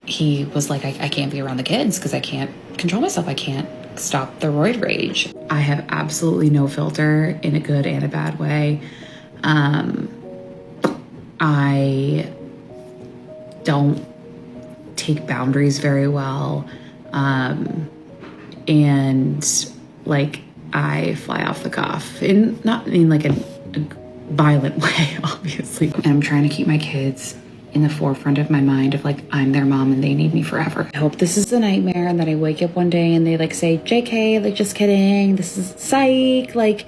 he was like, I can't be around the kids because I can't control myself. I can't stop the roid rage. I have absolutely no filter in a good and a bad way. I don't take boundaries very well. And like, I fly off the cuff, and not in like a violent way, obviously. And I'm trying to keep my kids in the forefront of my mind of like, I'm their mom and they need me forever. I hope this is a nightmare and that I wake up one day and they like say, JK, like, just kidding. This is psych. Like,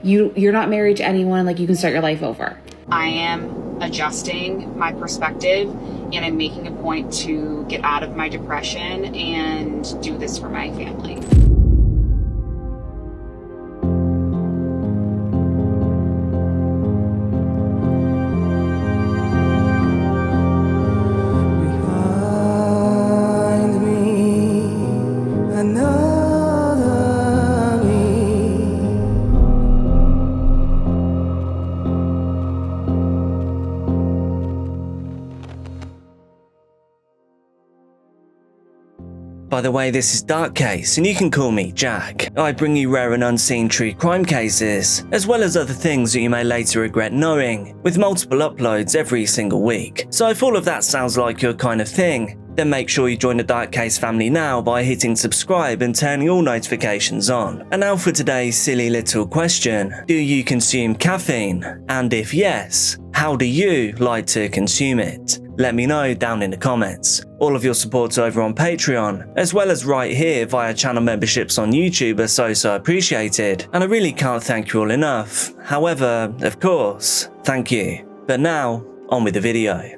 you're not married to anyone. Like, you can start your life over. I am adjusting my perspective, and I'm making a point to get out of my depression and do this for my family. By the way, this is Dark Case, and you can call me Jack. I bring you rare and unseen true crime cases, as well as other things that you may later regret knowing, with multiple uploads every single week. So if all of that sounds like your kind of thing, then make sure you join the Dark Case family now by hitting subscribe and turning all notifications on. And now for today's silly little question. Do you consume caffeine? And if yes, how do you like to consume it? Let me know down in the comments. All of your supports over on Patreon, as well as right here via channel memberships on YouTube, are so appreciated, and I really can't thank you all enough. However, of course, thank you. But now, on with the video.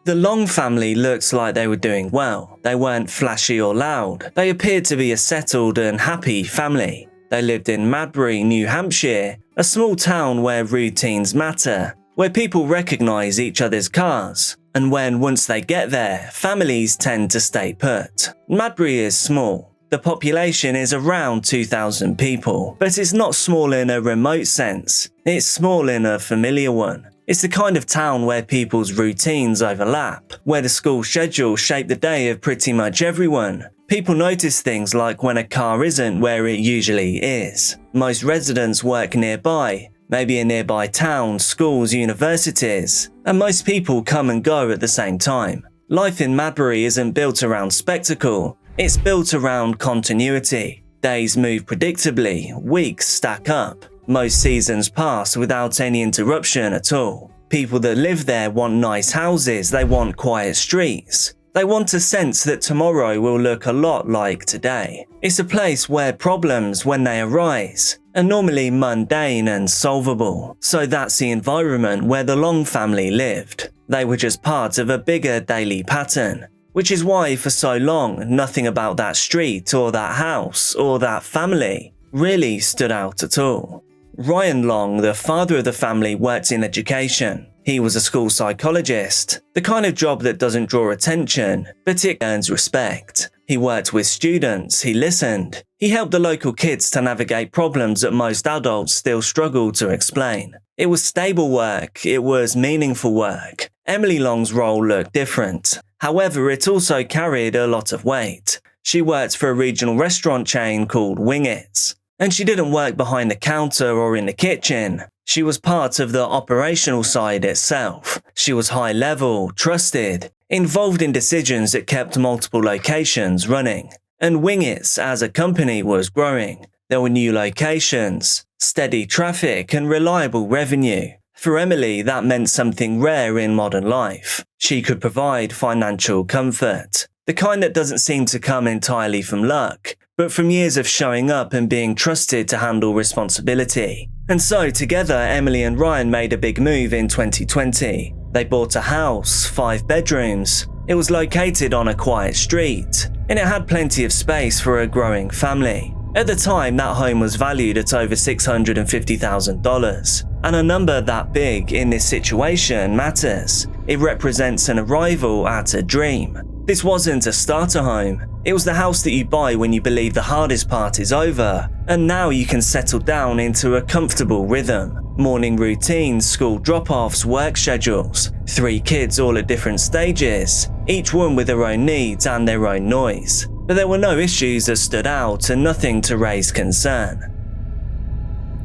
The Long family looks like they were doing well. They weren't flashy or loud. They appeared to be a settled and happy family. They lived in Madbury, New Hampshire, a small town where routines matter, where people recognize each other's cars, and when once they get there, families tend to stay put. Madbury is small. The population is around 2,000 people, but it's not small in a remote sense. It's small in a familiar one. It's the kind of town where people's routines overlap, where the school schedule shaped the day of pretty much everyone. People notice things like when a car isn't where it usually is. Most residents work nearby, maybe in nearby towns, schools, universities, and most people come and go at the same time. Life in Madbury isn't built around spectacle, it's built around continuity. Days move predictably, weeks stack up. Most seasons pass without any interruption at all. People that live there want nice houses, they want quiet streets. They want a sense that tomorrow will look a lot like today. It's a place where problems, when they arise, are normally mundane and solvable. So that's the environment where the Long family lived. They were just part of a bigger daily pattern, which is why for so long nothing about that street or that house or that family really stood out at all. Ryan Long, the father of the family, worked in education. He was a school psychologist, the kind of job that doesn't draw attention, but it earns respect. He worked with students, he listened. He helped the local kids to navigate problems that most adults still struggle to explain. It was stable work, it was meaningful work. Emily Long's role looked different. However, it also carried a lot of weight. She worked for a regional restaurant chain called Wing It's. And she didn't work behind the counter or in the kitchen. She was part of the operational side itself. She was high level, trusted, involved in decisions that kept multiple locations running. And Wing It's as a company was growing. There were new locations, steady traffic, and reliable revenue. For Emily, that meant something rare in modern life. She could provide financial comfort, the kind that doesn't seem to come entirely from luck, but from years of showing up and being trusted to handle responsibility. And so together, Emily and Ryan made a big move in 2020. They bought a house, 5 bedrooms. It was located on a quiet street, and it had plenty of space for a growing family. At the time, that home was valued at over $650,000. And a number that big in this situation matters. It represents an arrival at a dream. This wasn't a starter home. It was the house that you buy when you believe the hardest part is over And now you can settle down into a comfortable rhythm. Morning routines, school drop-offs, work schedules. 3 kids all at different stages, each one with their own needs and their own noise. But there were no issues that stood out and nothing to raise concern.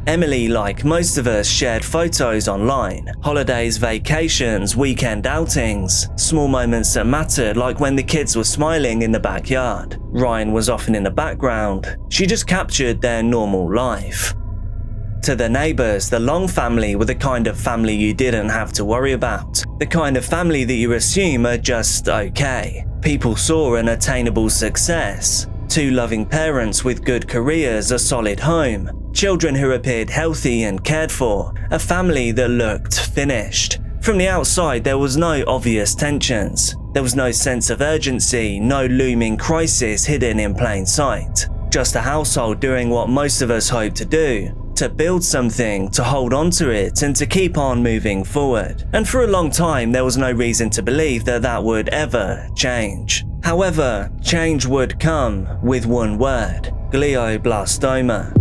Emily, like most of us, shared photos online. Holidays, vacations, weekend outings. Small moments that mattered, like when the kids were smiling in the backyard. Ryan was often in the background. She just captured their normal life. To the neighbours, the Long family were the kind of family you didn't have to worry about. The kind of family that you assume are just okay. People saw an attainable success. 2 loving parents with good careers, a solid home. Children who appeared healthy and cared for. A family that looked finished. From the outside, there was no obvious tensions. There was no sense of urgency, no looming crisis hidden in plain sight. Just a household doing what most of us hope to do. To build something, to hold on to it, and to keep on moving forward. And for a long time, there was no reason to believe that that would ever change. However, change would come with one word: glioblastoma.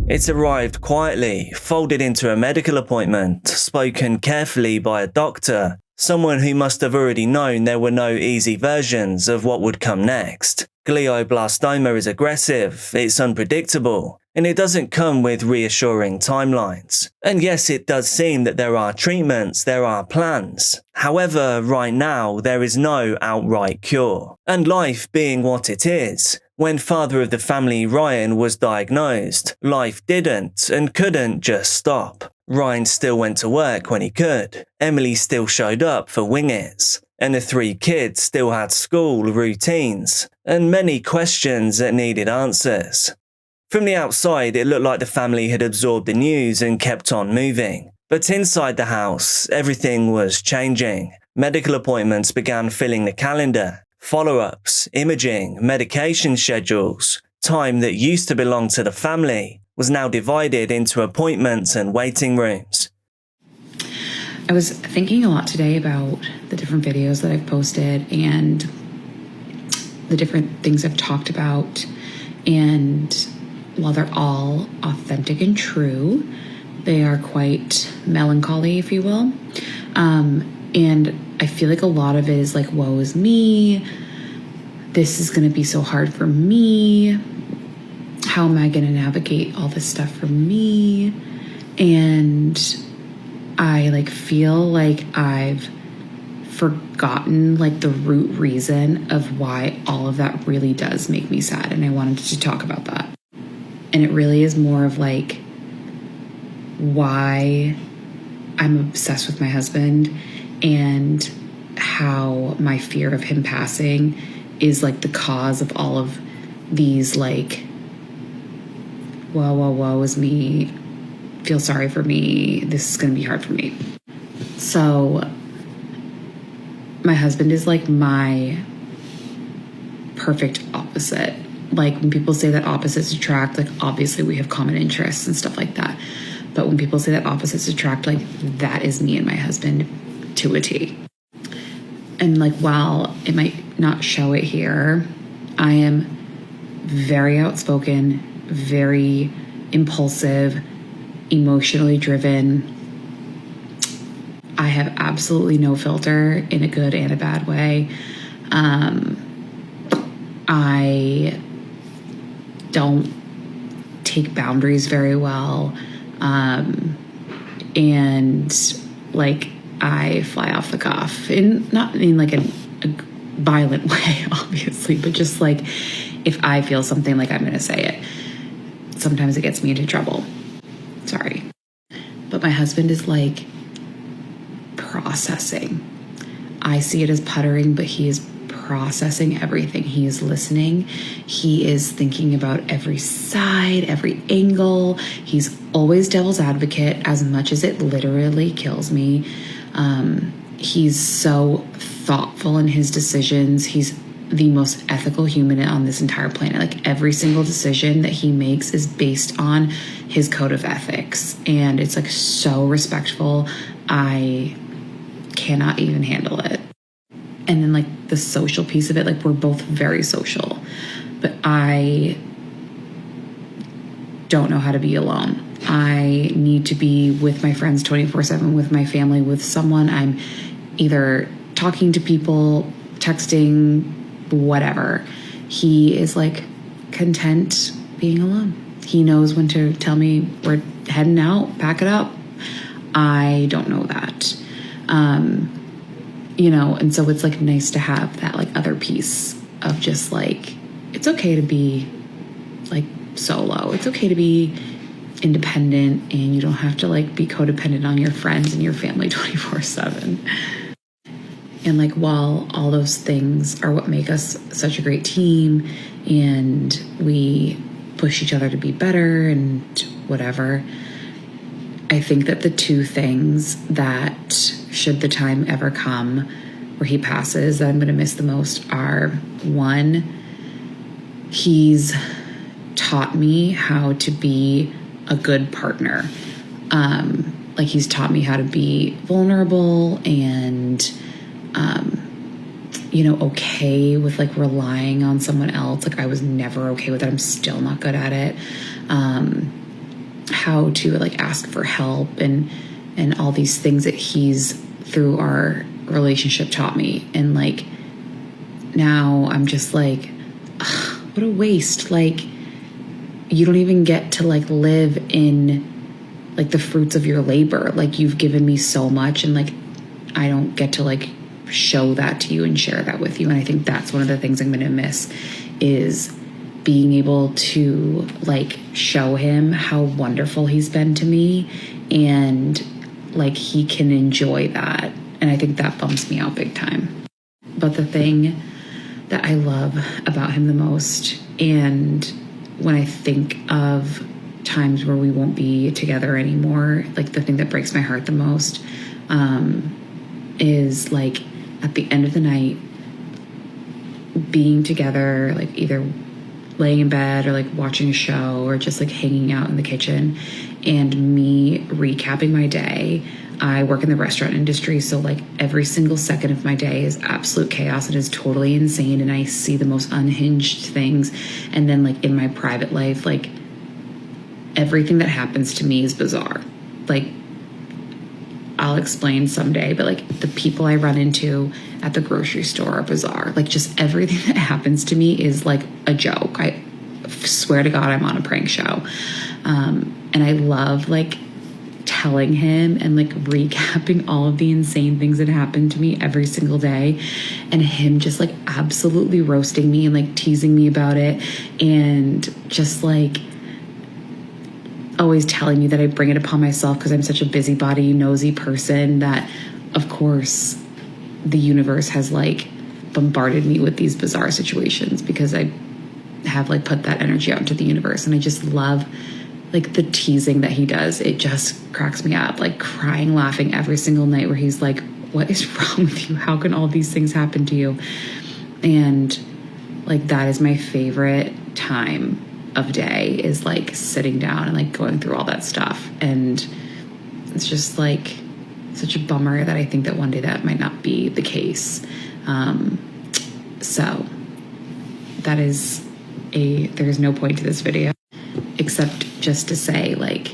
It arrived quietly, folded into a medical appointment, spoken carefully by a doctor, someone who must have already known there were no easy versions of what would come next. Glioblastoma is aggressive, it's unpredictable, and it doesn't come with reassuring timelines. And yes, it does seem that there are treatments, there are plans. However, right now, there is no outright cure. And life being what it is, when father of the family Ryan was diagnosed, life didn't and couldn't just stop. Ryan still went to work when he could. Emily still showed up for wing-its. And the 3 kids still had school routines and many questions that needed answers. From the outside, it looked like the family had absorbed the news and kept on moving. But inside the house, everything was changing. Medical appointments began filling the calendar. Follow-ups, imaging, medication schedules. Time that used to belong to the family was now divided into appointments and waiting rooms. I was thinking a lot today about the different videos that I've posted and the different things I've talked about. And while they're all authentic and true, they are quite melancholy, if you will. And I feel like a lot of it is like, woe is me. This is going to be so hard for me. How am I going to navigate all this stuff for me? And I feel like I've forgotten the root reason of why all of that really does make me sad. And I wanted to talk about that. And it really is more of why I'm obsessed with my husband and how my fear of him passing is the cause of all of these woe is me, feel sorry for me, this is going to be hard for me. So my husband is my perfect opposite. When people say that opposites attract, obviously we have common interests and stuff like that. But when people say that opposites attract, that is me and my husband to a T. And while it might not show it here, I am very outspoken, very impulsive, emotionally driven. I have absolutely no filter in a good and a bad way. I don't take boundaries very well. And I fly off the cuff, and not in a violent way, obviously, but just if I feel something, I'm going to say it. Sometimes it gets me into trouble. Sorry. But my husband is processing. I see it as puttering, but he is processing everything. He is listening. He is thinking about every side, every angle. He's always devil's advocate as much as it literally kills me. He's so thoughtful in his decisions. He's the most ethical human on this entire planet. Every single decision that he makes is based on his code of ethics. And it's so respectful. I cannot even handle it. And then the social piece of it, we're both very social, but I don't know how to be alone. I need to be with my friends 24/7, with my family, with someone. I'm either talking to people, texting, whatever. He is like content being alone. He knows when to tell me we're heading out, pack it up. I don't know that. You know, and so it's like nice to have that like other piece of just like, it's okay to be like solo. It's okay to be independent, and you don't have to like be codependent on your friends and your family 24/7. And like, while all those things are what make us such a great team, and we push each other to be better and whatever, I think that the two things that, should the time ever come where he passes, that I'm going to miss the most are, one, he's taught me how to be a good partner. Like, he's taught me how to be vulnerable and, you know, okay with like relying on someone else. Like, I was never okay with it. I'm still not good at it. How to like ask for help and all these things that he's, through our relationship, taught me. And like, now I'm just like, ugh, what a waste. Like, you don't even get to like live in like the fruits of your labor. Like, you've given me so much, and like, I don't get to like show that to you and share that with you. And I think that's one of the things I'm going to miss, is being able to like show him how wonderful he's been to me, and like he can enjoy that. And I think that bumps me out big time. But the thing that I love about him the most, and when I think of times where we won't be together anymore, like the thing that breaks my heart the most, is like at the end of the night, being together, like either laying in bed or like watching a show or just like hanging out in the kitchen, and me recapping my day. I work in the restaurant industry, so like every single second of my day is absolute chaos. It is totally insane, and I see the most unhinged things. And then like in my private life, like everything that happens to me is bizarre. Like, I'll explain someday, but like the people I run into at the grocery store are bizarre. Like, just everything that happens to me is like a joke. I swear to God, I'm on a prank show. And I love like telling him and like recapping all of the insane things that happen to me every single day, and him just like absolutely roasting me and like teasing me about it, and just like always telling me that I bring it upon myself because I'm such a busybody, nosy person, that of course the universe has like bombarded me with these bizarre situations because I have like put that energy out into the universe. And I just love like the teasing that he does. It just cracks me up, like crying, laughing every single night, where he's like, what is wrong with you? How can all these things happen to you? And like, that is my favorite time of day, is like sitting down and like going through all that stuff. And it's just like such a bummer that I think that one day that might not be the case. So that is there's no point to this video except just to say, like,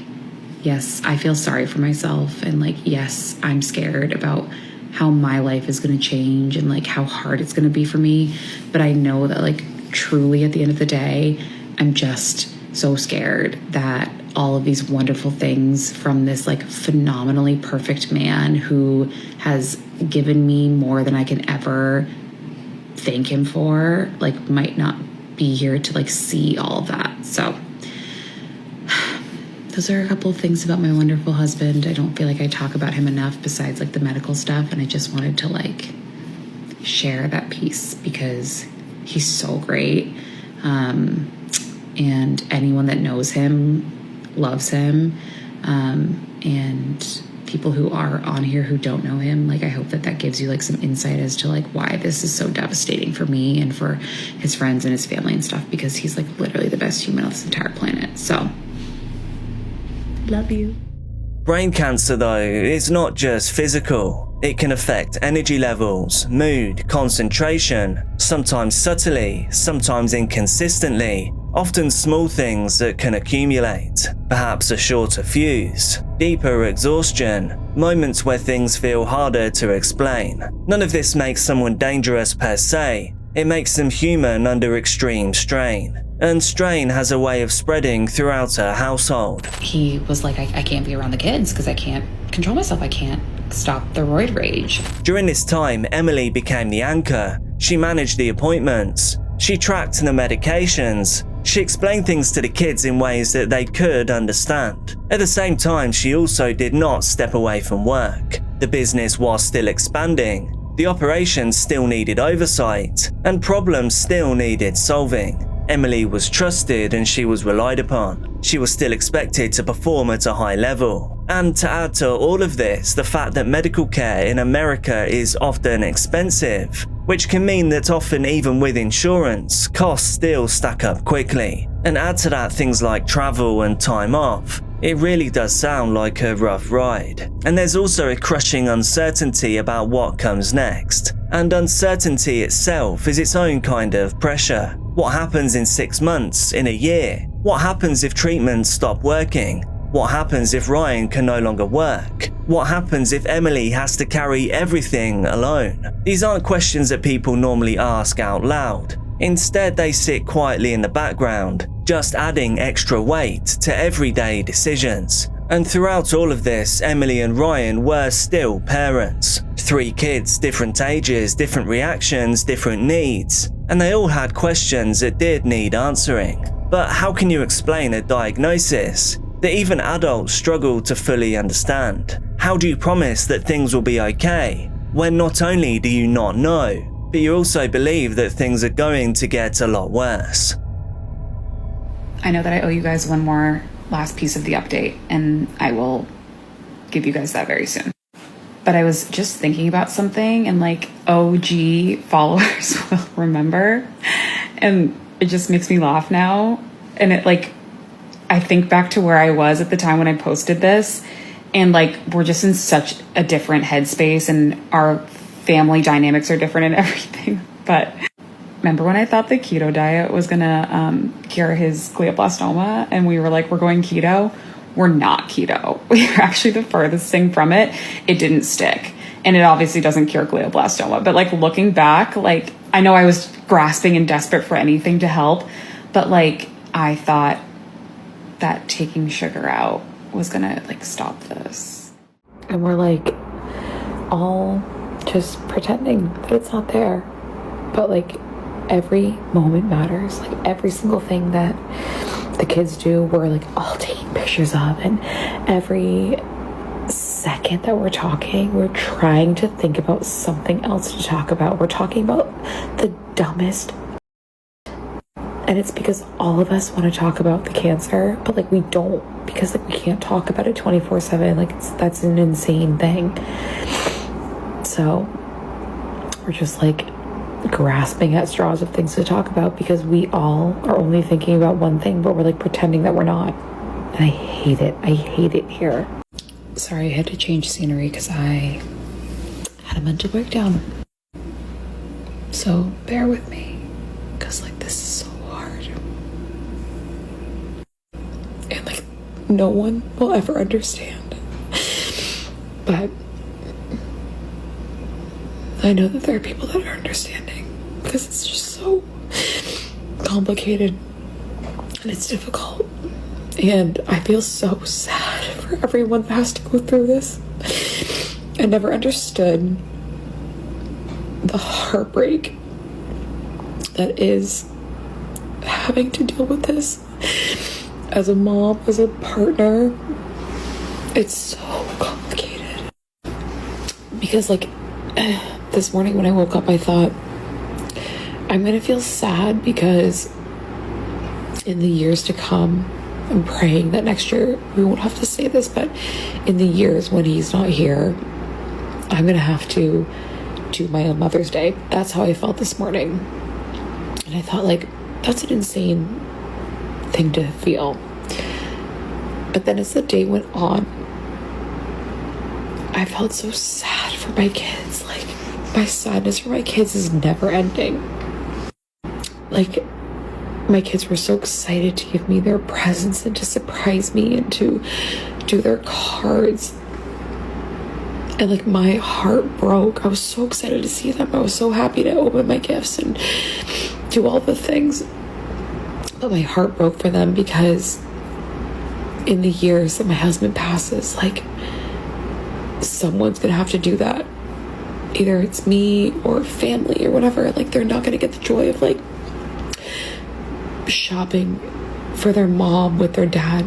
yes, I feel sorry for myself, and like, yes, I'm scared about how my life is going to change and like how hard it's going to be for me. But I know that like truly at the end of the day, I'm just so scared that all of these wonderful things from this like phenomenally perfect man who has given me more than I can ever thank him for, like, might not be here to like see all of that. So those are a couple of things about my wonderful husband. I don't feel like I talk about him enough besides like the medical stuff, and I just wanted to like share that piece because he's so great. And anyone that knows him loves him. And people who are on here who don't know him, like, I hope that that gives you like some insight as to like why this is so devastating for me and for his friends and his family and stuff, because he's like literally the best human on this entire planet. So love you. Brain cancer, though, is not just physical. It can affect energy levels, mood, concentration, sometimes subtly, sometimes inconsistently, often small things that can accumulate, perhaps a shorter fuse, deeper exhaustion, moments where things feel harder to explain. None of this makes someone dangerous per se, it makes them human under extreme strain. And strain has a way of spreading throughout her household. He was like, I can't be around the kids because I can't control myself. I can't stop the roid rage. During this time, Emily became the anchor. She managed the appointments. She tracked the medications. She explained things to the kids in ways that they could understand. At the same time, she also did not step away from work. The business was still expanding. The operations still needed oversight, and problems still needed solving. Emily was trusted and she was relied upon. She was still expected to perform at a high level. And to add to all of this, the fact that medical care in America is often expensive, which can mean that often even with insurance, costs still stack up quickly. And add to that things like travel and time off. It really does sound like a rough ride. And there's also a crushing uncertainty about what comes next. And uncertainty itself is its own kind of pressure. What happens in 6 months, in a year? What happens if treatments stop working? What happens if Ryan can no longer work? What happens if Emily has to carry everything alone? These aren't questions that people normally ask out loud. Instead, they sit quietly in the background, just adding extra weight to everyday decisions. And throughout all of this, Emily and Ryan were still parents. 3 kids, different ages, different reactions, different needs. And they all had questions that did need answering. But how can you explain a diagnosis that even adults struggle to fully understand? How do you promise that things will be okay when not only do you not know, but you also believe that things are going to get a lot worse? I know that I owe you guys one more last piece of the update, and I will give you guys that very soon. But I was just thinking about something, and like OG followers will remember, and it just makes me laugh now. And it like, I think back to where I was at the time when I posted this, and like we're just in such a different headspace, and our family dynamics are different and everything. But remember when I thought the keto diet was gonna cure his glioblastoma, and we were like, we're going keto? We're not keto. We are actually the furthest thing from it. It didn't stick. And it obviously doesn't cure glioblastoma. But like looking back, like I know I was grasping and desperate for anything to help, but like I thought that taking sugar out was gonna like stop this. And we're like all just pretending that it's not there. But like every moment matters. Like every single thing that the kids do, we're like all taking pictures of, and every second that we're talking, we're trying to think about something else to talk about. We're talking about the dumbest, and it's because all of us want to talk about the cancer, but like we don't, because like we can't talk about it 24/7. Like that's an insane thing. So we're just like grasping at straws of things to talk about because we all are only thinking about one thing, but we're like pretending that we're not. And I hate it. I hate it here. Sorry, I had to change scenery because I had a mental breakdown. So bear with me, because like this is so hard. And like no one will ever understand. But I know that there are people that are understanding, because it's just so complicated and it's difficult. And I feel so sad for everyone that has to go through this. I never understood the heartbreak that is having to deal with this as a mom, as a partner. It's so complicated. Because like this morning when I woke up, I thought, I'm gonna feel sad because in the years to come, I'm praying that next year we won't have to say this, but in the years when he's not here, I'm gonna have to do my own Mother's Day. That's how I felt this morning. And I thought, like, that's an insane thing to feel. But then as the day went on, I felt so sad for my kids. Like, my sadness for my kids is never ending. Like, my kids were so excited to give me their presents and to surprise me and to do their cards. And like my heart broke. I was so excited to see them. I was so happy to open my gifts and do all the things. But my heart broke for them because in the years that my husband passes, like someone's gonna have to do that. Either it's me or family or whatever. Like they're not gonna get the joy of like shopping for their mom with their dad,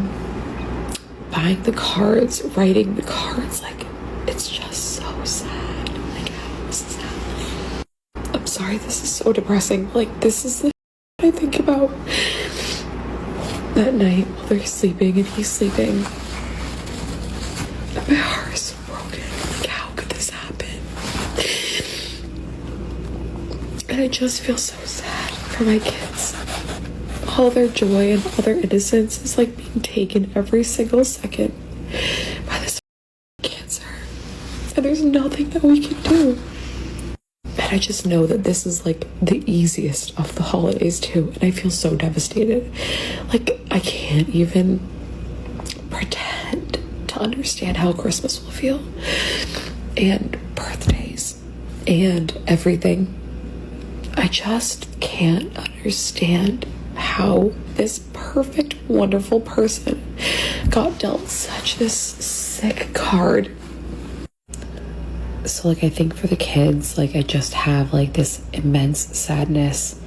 buying the cards, writing the cards. Like it's just so sad. Like how sad. I'm sorry, this is so depressing. Like this is the I think about that night while they're sleeping and he's sleeping. And my heart is so broken. Like how could this happen? And I just feel so sad for my kids. All their joy and all their innocence is like being taken every single second by this cancer. And there's nothing that we can do. And I just know that this is like the easiest of the holidays too. And I feel so devastated. Like I can't even pretend to understand how Christmas will feel. And birthdays and everything. I just can't understand how this perfect, wonderful person got dealt such this sick card. So like I think for the kids, like I just have like this immense sadness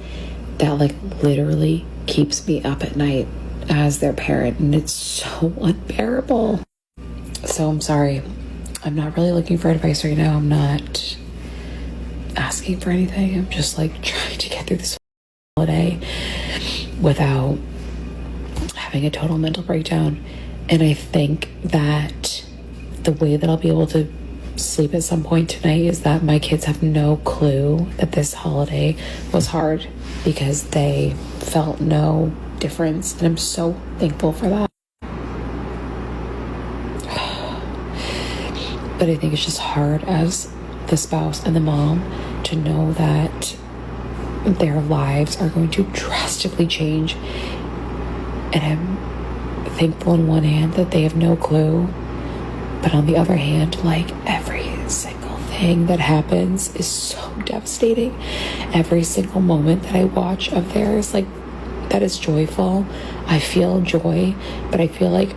that like literally keeps me up at night as their parent, and it's so unbearable. So I'm sorry, I'm not really looking for advice right now. I'm not asking for anything. I'm just like trying to get through this holiday without having a total mental breakdown. And I think that the way that I'll be able to sleep at some point tonight is that my kids have no clue that this holiday was hard because they felt no difference, and I'm so thankful for that. But I think it's just hard as the spouse and the mom to know that their lives are going to drastically change. And I'm thankful on one hand that they have no clue, but on the other hand, like every single thing that happens is so devastating. Every single moment that I watch of theirs, like that is joyful. I feel joy, but I feel like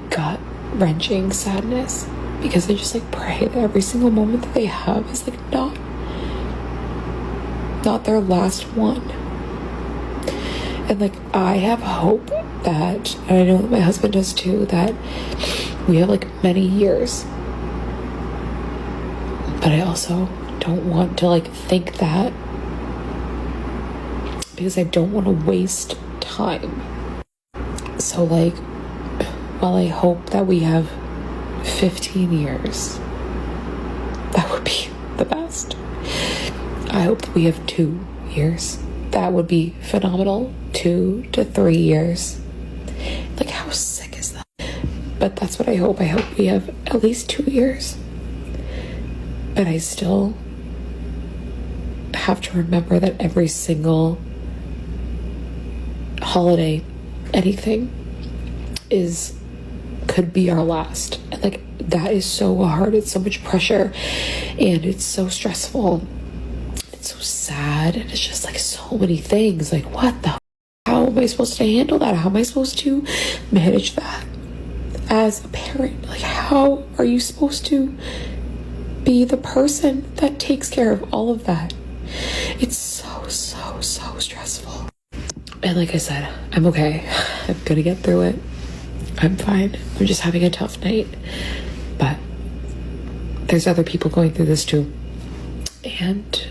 gut-wrenching sadness because I just like pray that every single moment that they have is like not their last one. And like I have hope that, and I know that my husband does too, that we have like many years. But I also don't want to like think that because I don't want to waste time. So like, while I hope that we have 15 years, that would be the best. I hope that we have 2 years. That would be phenomenal. 2 to 3 years. Like how sick is that? But that's what I hope. I hope we have at least 2 years. But I still have to remember that every single holiday, anything could be our last. And like that is so hard. It's so much pressure and it's so stressful. It's so sad, and it's just like so many things. Like what the how am I supposed to handle that? How am I supposed to manage that as a parent? Like how are you supposed to be the person that takes care of all of that? It's so stressful. And like I said, I'm okay. I'm gonna get through it. I'm fine. I'm just having a tough night. But there's other people going through this too. And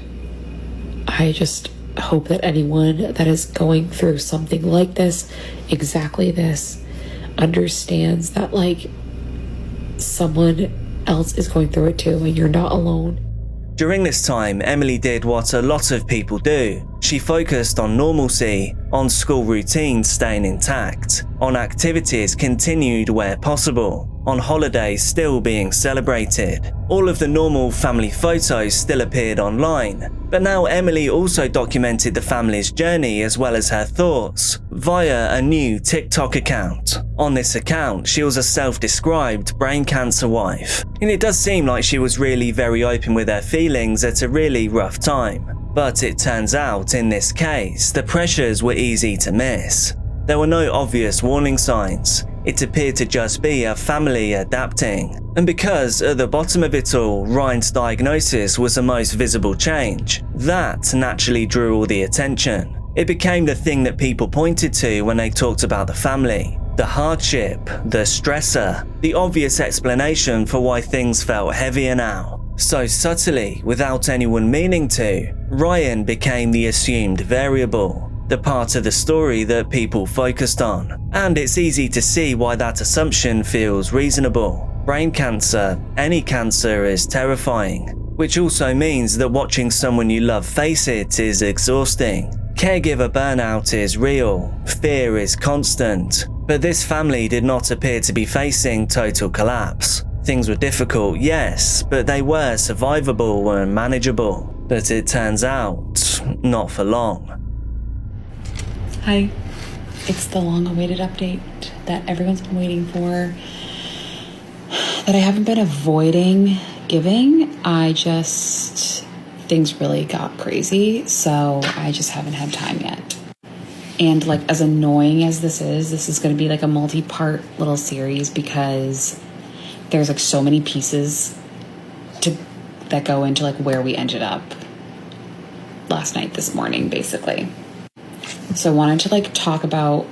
I just hope that anyone that is going through something like this, exactly this, understands that like someone else is going through it too and you're not alone. During this time, Emily did what a lot of people do. She focused on normalcy, on school routines staying intact, on activities continued where possible. on holidays still being celebrated. All of the normal family photos still appeared online, but now Emily also documented the family's journey as well as her thoughts via a new TikTok account. On this account, she was a self-described brain cancer wife, and it does seem like she was really very open with her feelings at a really rough time. But it turns out, in this case, the pressures were easy to miss. There were no obvious warning signs. It appeared to just be a family adapting. And because at the bottom of it all, Ryan's diagnosis was the most visible change, that naturally drew all the attention. It became the thing that people pointed to when they talked about the family. The hardship, the stressor, the obvious explanation for why things felt heavier now. So subtly, without anyone meaning to, Ryan became the assumed variable, the part of the story that people focused on. And it's easy to see why that assumption feels reasonable. Brain cancer, any cancer, is terrifying, which also means that watching someone you love face it is exhausting. Caregiver burnout is real, fear is constant, but this family did not appear to be facing total collapse. Things were difficult, yes, but they were survivable and manageable. But it turns out, not for long. Hi, it's the long-awaited update that everyone's been waiting for, that I haven't been avoiding giving. Things really got crazy, so I just haven't had time yet. And like, as annoying as this is going to be like a multi-part little series because there's like so many pieces that go into like where we ended up last night, this morning, basically. So I wanted to like talk about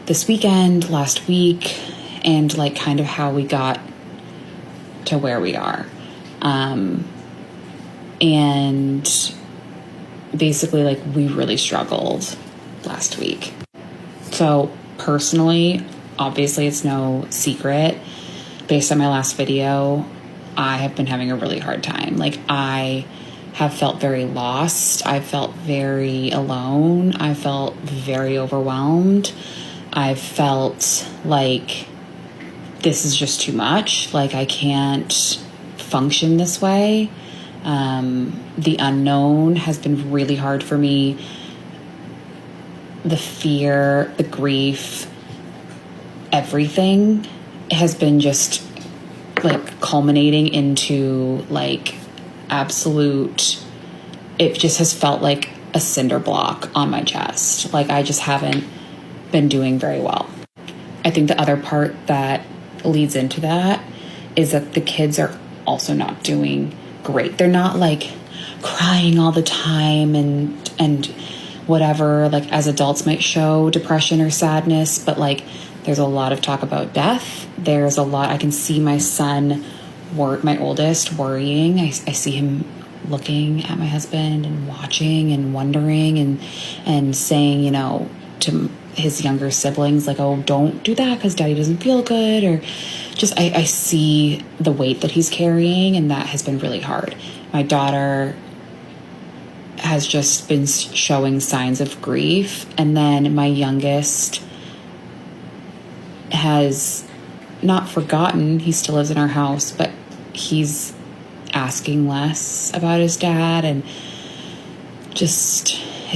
this weekend, last week, and like kind of how we got to where we are. And basically like we really struggled last week. So personally, obviously it's no secret, based on my last video, I have been having a really hard time. Like, I have felt very lost. I felt very alone. I felt very overwhelmed. I felt like this is just too much. Like, I can't function this way. The unknown has been really hard for me. The fear, the grief, everything has been just like culminating into like absolute, it just has felt like a cinder block on my chest. Like, I just haven't been doing very well. I think the other part that leads into that is that the kids are also not doing great. They're not like crying all the time and whatever, like as adults might show depression or sadness, but like there's a lot of talk about death. There's a lot, I can see my son, my oldest, worrying. I see him looking at my husband and watching and wondering and saying, you know, to his younger siblings, like, oh, don't do that because daddy doesn't feel good, or just I see the weight that he's carrying, and that has been really hard. My daughter has just been showing signs of grief, and then my youngest has not forgotten, he still lives in our house, but he's asking less about his dad, and it's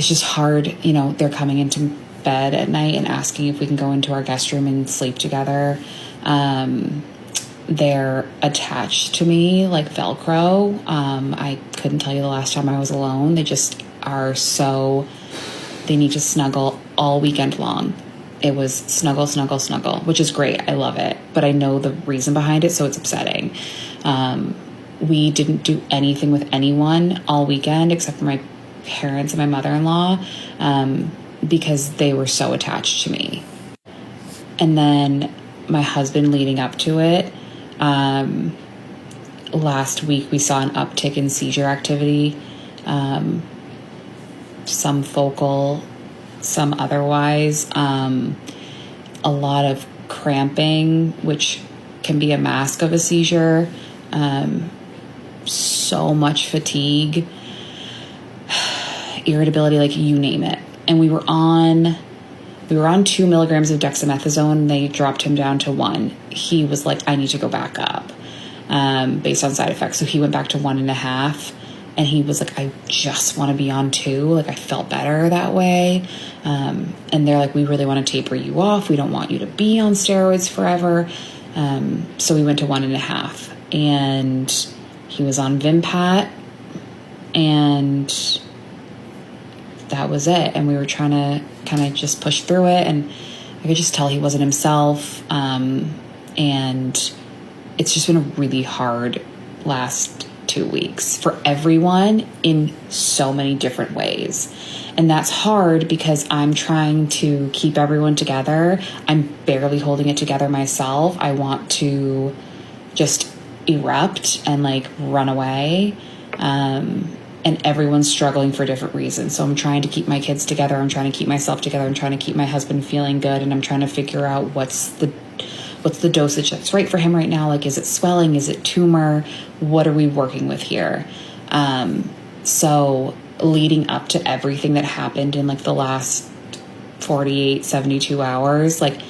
just hard. You know, they're coming into bed at night and asking if we can go into our guest room and sleep together. They're attached to me like Velcro. I couldn't tell you the last time I was alone. They just are they need to snuggle all weekend long. It was snuggle, snuggle, snuggle, which is great. I love it. But I know the reason behind it, so it's upsetting. We didn't do anything with anyone all weekend except for my parents and my mother-in-law, because they were so attached to me. And then my husband, leading up to it, last week we saw an uptick in seizure activity, some focal, some otherwise, a lot of cramping, which can be a mask of a seizure, so much fatigue, irritability, like you name it. And we were on We were on 2 milligrams of dexamethasone. They dropped him down to 1. He was like, I need to go back up based on side effects. So he went back to 1.5. And he was like, I just want to be on 2. Like, I felt better that way. And they're like, we really want to taper you off. We don't want you to be on steroids forever. So we went to 1.5. And he was on Vimpat. And that was it. And we were trying to kind of just push through it. And I could just tell he wasn't himself. And it's just been a really hard last 2 weeks for everyone in so many different ways. And that's hard because I'm trying to keep everyone together. I'm barely holding it together myself. I want to just erupt and like run away. And everyone's struggling for different reasons. So I'm trying to keep my kids together. I'm trying to keep myself together. I'm trying to keep my husband feeling good. And I'm trying to figure out what's the dosage that's right for him right now. Like, is it swelling? Is it tumor? What are we working with here? So leading up to everything that happened in like the last 48, 72 hours, like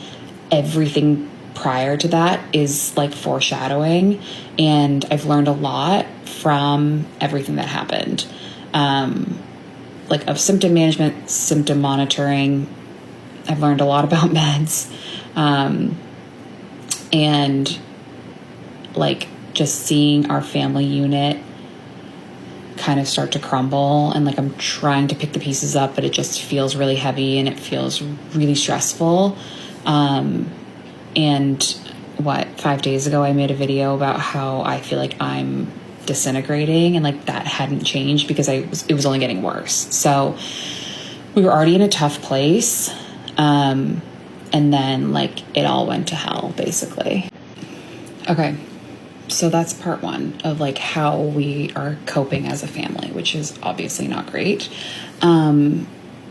everything prior to that is like foreshadowing. And I've learned a lot from everything that happened. Like of symptom management, symptom monitoring. I've learned a lot about meds. And like just seeing our family unit kind of start to crumble, and like I'm trying to pick the pieces up, but it just feels really heavy and it feels really stressful. And 5 days ago I made a video about how I feel like I'm disintegrating, and like that hadn't changed because it was only getting worse. So we were already in a tough place. And then like it all went to hell basically. Okay. So that's part 1 of like how we are coping as a family, which is obviously not great. The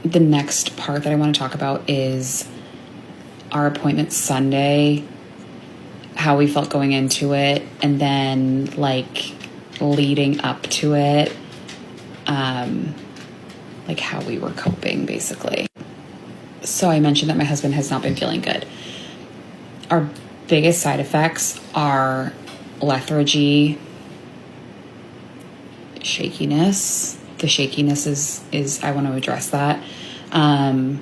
next part that I want to talk about is our appointment Sunday, how we felt going into it, and then like leading up to it, like how we were coping basically. So I mentioned that my husband has not been feeling good. Our biggest side effects are lethargy, shakiness. The shakiness is I want to address that. And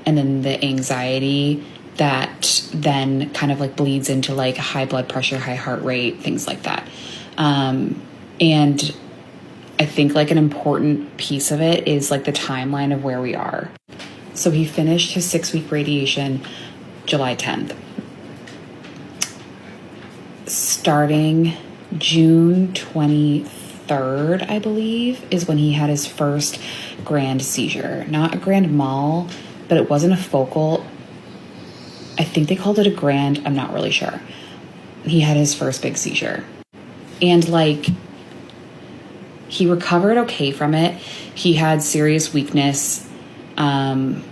then the anxiety that then kind of like bleeds into like high blood pressure, high heart rate, things like that. And I think like an important piece of it is like the timeline of where we are. So he finished his 6-week radiation July 10th. Starting June 23rd, I believe, is when he had his first grand seizure. Not a grand mal, but it wasn't a focal. I think they called it a grand. I'm not really sure. He had his first big seizure. And like, he recovered okay from it. He had serious weakness. I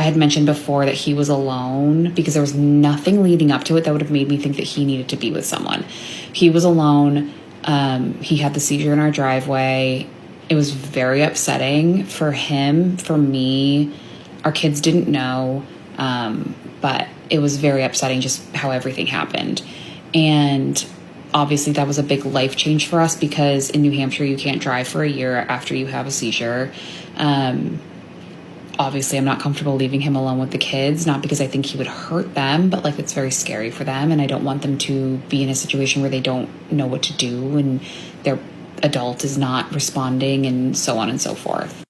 had mentioned before that he was alone because there was nothing leading up to it that would have made me think that he needed to be with someone. He was alone. He had the seizure in our driveway. It was very upsetting for him, for me. Our kids didn't know, but it was very upsetting just how everything happened. And obviously that was a big life change for us because in New Hampshire, you can't drive for a year after you have a seizure. Obviously, I'm not comfortable leaving him alone with the kids, not because I think he would hurt them, but like it's very scary for them. And I don't want them to be in a situation where they don't know what to do and their adult is not responding and so on and so forth.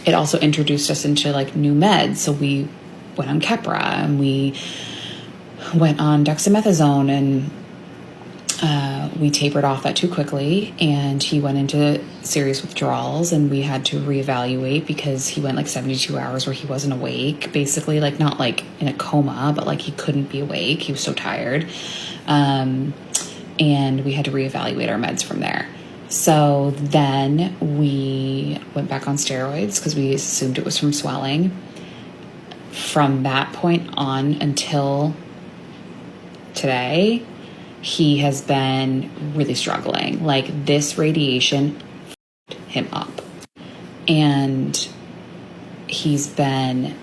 It also introduced us into like new meds. So we went on Keppra and we went on dexamethasone, and we tapered off that too quickly, and he went into serious withdrawals, and we had to reevaluate because he went like 72 hours where he wasn't awake, basically, like not like in a coma, but like he couldn't be awake. He was so tired. And we had to reevaluate our meds from there. So then we went back on steroids because we assumed it was from swelling. From that point on until today, he has been really struggling. Like this radiation f***ed him up. And he's been,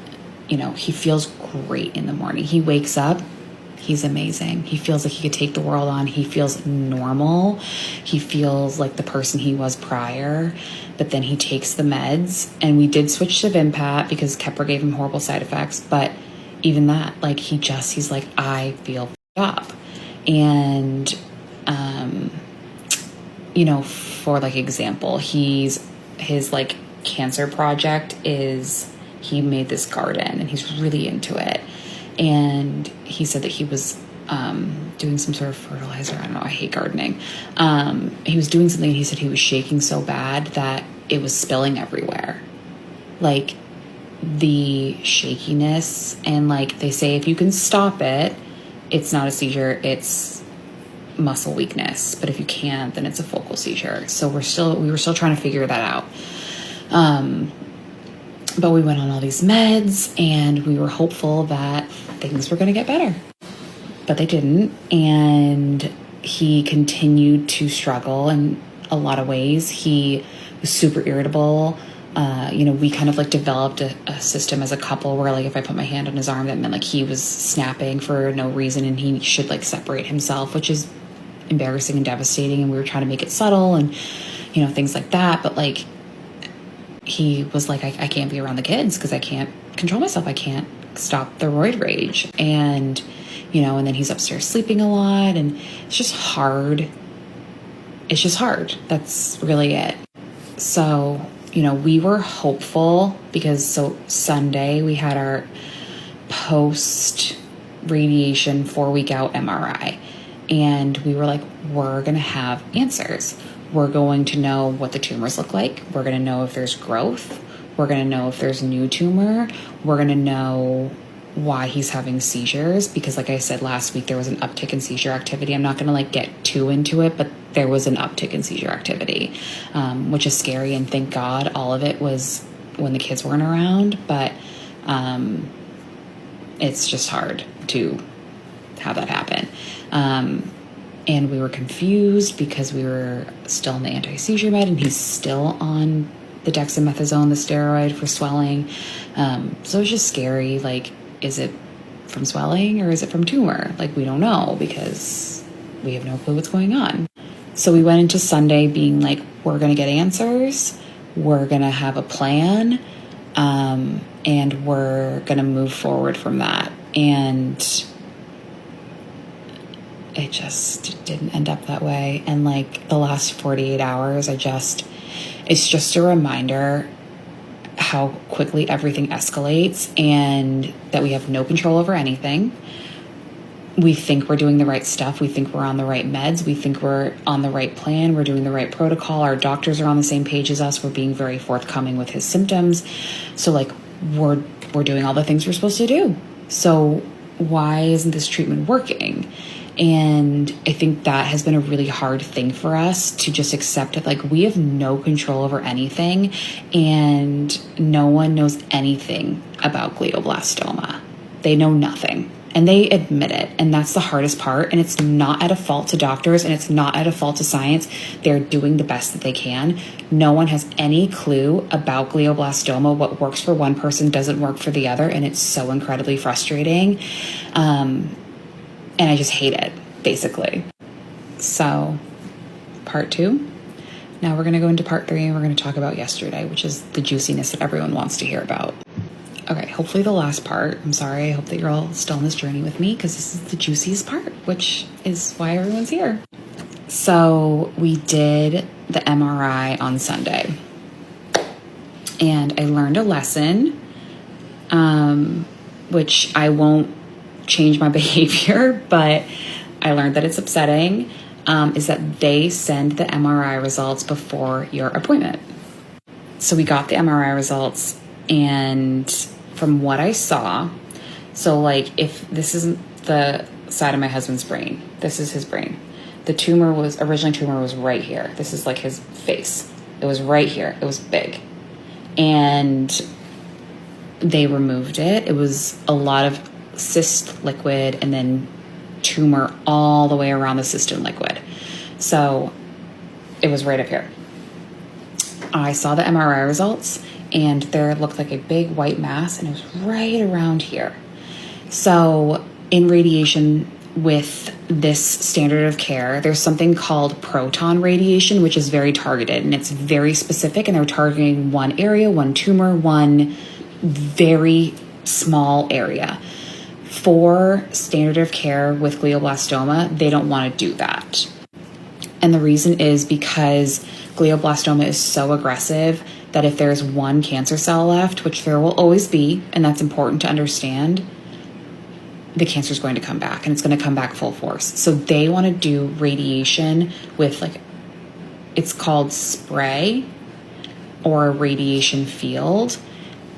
he feels great in the morning. He wakes up, he's amazing. He feels like he could take the world on. He feels normal. He feels like the person he was prior. But then he takes the meds, and we did switch to Vimpat because Kepler gave him horrible side effects. But even that, like, he's like, I feel up. And, for like example, his like cancer project is, he made this garden and he's really into it. And he said that he was doing some sort of fertilizer. I don't know. I hate gardening. He was doing something, and he said he was shaking so bad that it was spilling everywhere. Like, the shakiness, and like they say, if you can stop it, it's not a seizure, it's muscle weakness. But if you can't, then it's a focal seizure. So we were still trying to figure that out. But we went on all these meds, and we were hopeful that things were going to get better. But they didn't, and he continued to struggle in a lot of ways. He was super irritable. We kind of like developed a system as a couple where, like, if I put my hand on his arm, that meant like he was snapping for no reason and he should like separate himself, which is embarrassing and devastating. And we were trying to make it subtle and, things like that. But like, he was like, I can't be around the kids because I can't control myself. I can't stop the roid rage. And, and then he's upstairs sleeping a lot, and it's just hard. It's just hard. That's really it. So, we were hopeful because Sunday we had our post radiation 4-week out MRI, and we were like, we're going to have answers. We're going to know what the tumors look like. We're going to know if there's growth. We're going to know if there's new tumor. We're going to know why he's having seizures, because like I said last week, there was an uptick in seizure activity. I'm not going to like get too into it, but there was an uptick in seizure activity, which is scary. And thank God all of it was when the kids weren't around, but it's just hard to have that happen. And we were confused because we were still on the anti-seizure med, and he's still on the dexamethasone, the steroid for swelling. So it was just scary. Like, is it from swelling or is it from tumor? Like, we don't know because we have no clue what's going on. So we went into Sunday being like, we're going to get answers. We're going to have a plan. And we're going to move forward from that. And it just didn't end up that way. And like the last 48 hours, it's just a reminder how quickly everything escalates and that we have no control over anything. We think we're doing the right stuff. We think we're on the right meds. We think we're on the right plan. We're doing the right protocol. Our doctors are on the same page as us. We're being very forthcoming with his symptoms. So like we're doing all the things we're supposed to do. So why isn't this treatment working? And I think that has been a really hard thing for us to just accept it. Like, we have no control over anything, and no one knows anything about glioblastoma. They know nothing, and they admit it. And that's the hardest part. And it's not at a fault to doctors, and it's not at a fault to science. They're doing the best that they can. No one has any clue about glioblastoma. What works for one person doesn't work for the other. And it's so incredibly frustrating. And I just hate it, basically. So, part 2. Now we're going to go into part 3, and we're going to talk about yesterday, which is the juiciness that everyone wants to hear about. Okay, hopefully the last part. I'm sorry. I hope that you're all still on this journey with me, because this is the juiciest part, which is why everyone's here. So we did the MRI on Sunday, and I learned a lesson, which I won't change my behavior, but I learned that it's upsetting, is that they send the MRI results before your appointment. So we got the MRI results, and from what I saw, so like if this isn't the side of my husband's brain, this is his brain. The tumor was right here. This is like his face. It was right here. It was big. And they removed it. It was a lot of cyst liquid and then tumor all the way around the cystin liquid. So it was right up here. I saw the MRI results, and there looked like a big white mass, and it was right around here. So in radiation with this standard of care, there's something called proton radiation, which is very targeted, and it's very specific, and they're targeting one area, one tumor, one very small area. For standard of care with glioblastoma, they don't want to do that. And the reason is because glioblastoma is so aggressive that if there's one cancer cell left, which there will always be, and that's important to understand, the cancer is going to come back, and it's going to come back full force. So they want to do radiation with, like, it's called spray or a radiation field,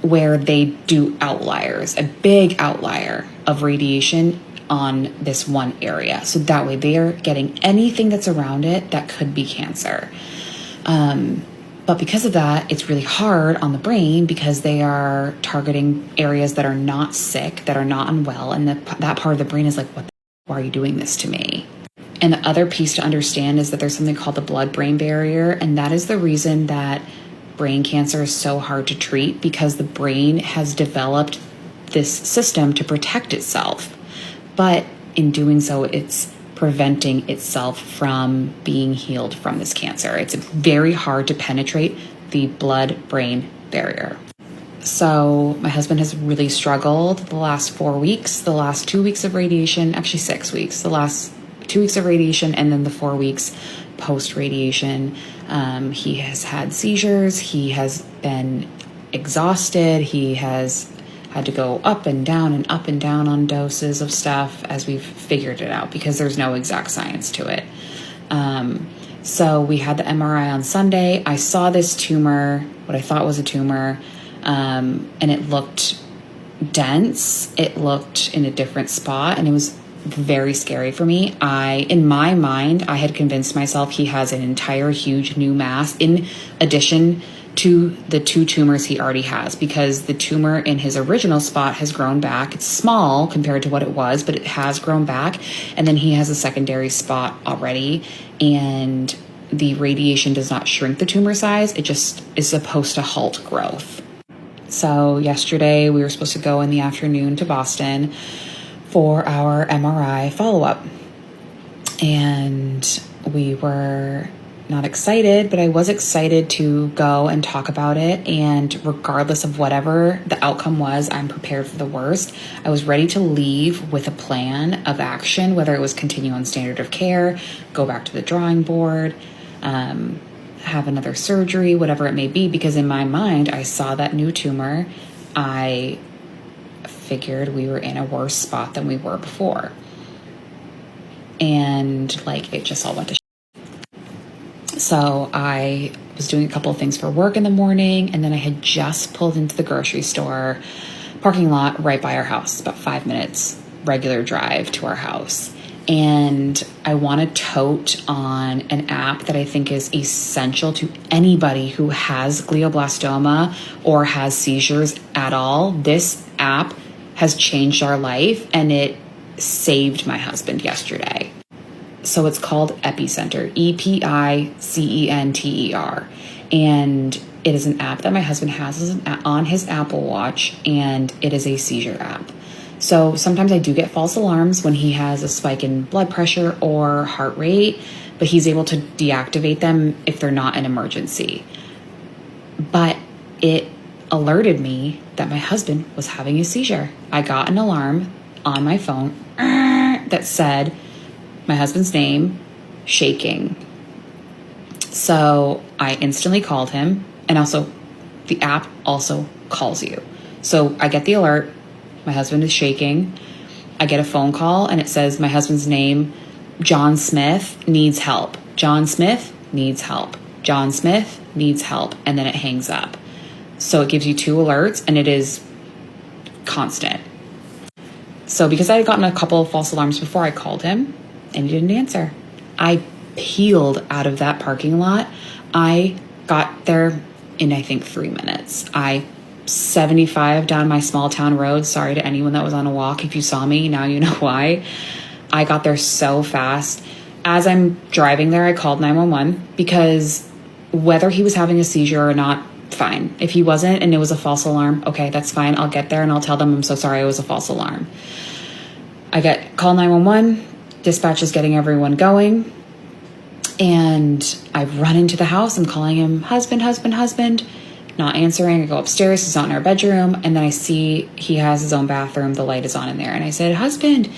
where they do outliers, a big outlier of radiation on this one area. So that way they are getting anything that's around it that could be cancer. But because of that, it's really hard on the brain because they are targeting areas that are not sick, that are not unwell. And that part of the brain is like, why are you doing this to me? And the other piece to understand is that there's something called the blood-brain barrier. And that is the reason that brain cancer is so hard to treat, because the brain has developed this system to protect itself. But in doing so, it's preventing itself from being healed from this cancer. It's very hard to penetrate the blood-brain barrier. So my husband has really struggled the last 4 weeks, the last 2 weeks of radiation, actually 6 weeks, the last 2 weeks of radiation, and then the 4 weeks post-radiation. He has had seizures. He has been exhausted. He has had to go up and down on doses of stuff as we've figured it out, because there's no exact science to it. So we had the MRI on Sunday. I saw this tumor, what I thought was a tumor, and it looked dense. It looked in a different spot, and it was very scary for me. In my mind, I had convinced myself he has an entire huge new mass in addition to the 2 tumors he already has, because the tumor in his original spot has grown back. It's small compared to what it was, but it has grown back. And then he has a secondary spot already, and the radiation does not shrink the tumor size. It just is supposed to halt growth. So yesterday we were supposed to go in the afternoon to Boston for our MRI follow-up. And we were not excited, but I was excited to go and talk about it. And regardless of whatever the outcome was, I'm prepared for the worst. I was ready to leave with a plan of action, whether it was continue on standard of care, go back to the drawing board, have another surgery, whatever it may be, because in my mind, I saw that new tumor. I figured we were in a worse spot than we were before. And it just all went to shit. So I was doing a couple of things for work in the morning, and then I had just pulled into the grocery store parking lot right by our house, about 5 minutes regular drive to our house. And I want to tote on an app that I think is essential to anybody who has glioblastoma or has seizures at all. This app has changed our life, and it saved my husband yesterday. So it's called Epicenter, EPICENTER. And it is an app that my husband has on his Apple Watch, and it is a seizure app. So sometimes I do get false alarms when he has a spike in blood pressure or heart rate, but he's able to deactivate them if they're not an emergency. But it alerted me that my husband was having a seizure. I got an alarm on my phone that said my husband's name, shaking. So I instantly called him, and also the app also calls you. So I get the alert, my husband is shaking. I get a phone call, and it says my husband's name, John Smith, needs help. John Smith needs help. John Smith needs help. And then it hangs up. So it gives you 2 alerts, and it is constant. So because I had gotten a couple of false alarms before, I called him, and he didn't answer. I peeled out of that parking lot. I got there in, I think, 3 minutes. I 75 down my small town road. Sorry to anyone that was on a walk. If you saw me, now you know why. I got there so fast. As I'm driving there, I called 911 because whether he was having a seizure or not, fine. If he wasn't and it was a false alarm, okay, that's fine. I'll get there and I'll tell them I'm so sorry it was a false alarm. I get call 911, dispatch is getting everyone going, and I run into the house. I'm calling him, husband, not answering. I go upstairs, he's not in our bedroom, and then I see he has his own bathroom, the light is on in there, and I said, husband,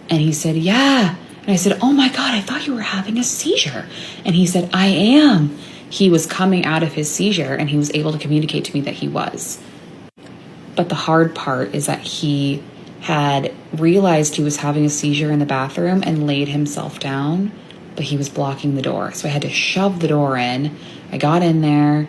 and he said, yeah, and I said, oh my God, I thought you were having a seizure, and he said, I am. He was coming out of his seizure, and he was able to communicate to me that he was. But the hard part is that he had realized he was having a seizure in the bathroom and laid himself down, but he was blocking the door. So I had to shove the door in. I got in there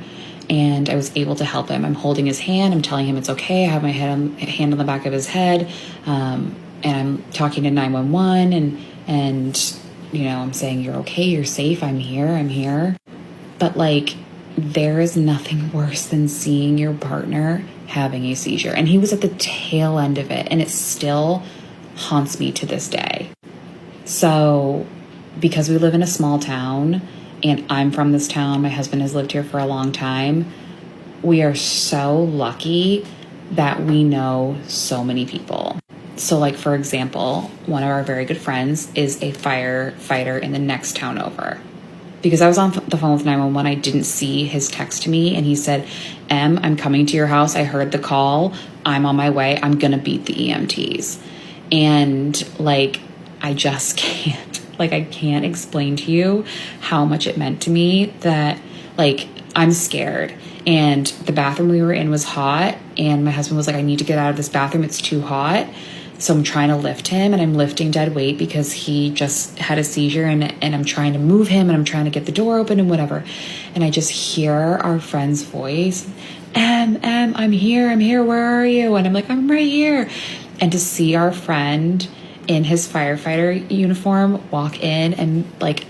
and I was able to help him. I'm holding his hand. I'm telling him it's okay. I have my hand on the back of his head. And I'm talking to 911 and, you know, I'm saying, you're okay. You're safe. I'm here. But like, there is nothing worse than seeing your partner having a seizure. And he was at the tail end of it, and it still haunts me to this day. So because we live in a small town and I'm from this town, my husband has lived here for a long time, we are so lucky that we know so many people. So like, for example, one of our very good friends is a firefighter in the next town over. Because I was on the phone with 911, I didn't see his text to me, and he said, Em, I'm coming to your house. I heard the call. I'm on my way. I'm going to beat the EMTs. And like, I just can't. Like, I can't explain to you how much it meant to me that, like, I'm scared. And the bathroom we were in was hot, and my husband was like, I need to get out of this bathroom. It's too hot. So I'm trying to lift him, and I'm lifting dead weight because he just had a seizure, and I'm trying to move him, and I'm trying to get the door open and whatever. And I just hear our friend's voice, I'm here, where are you? And I'm like, I'm right here. And to see our friend in his firefighter uniform walk in and like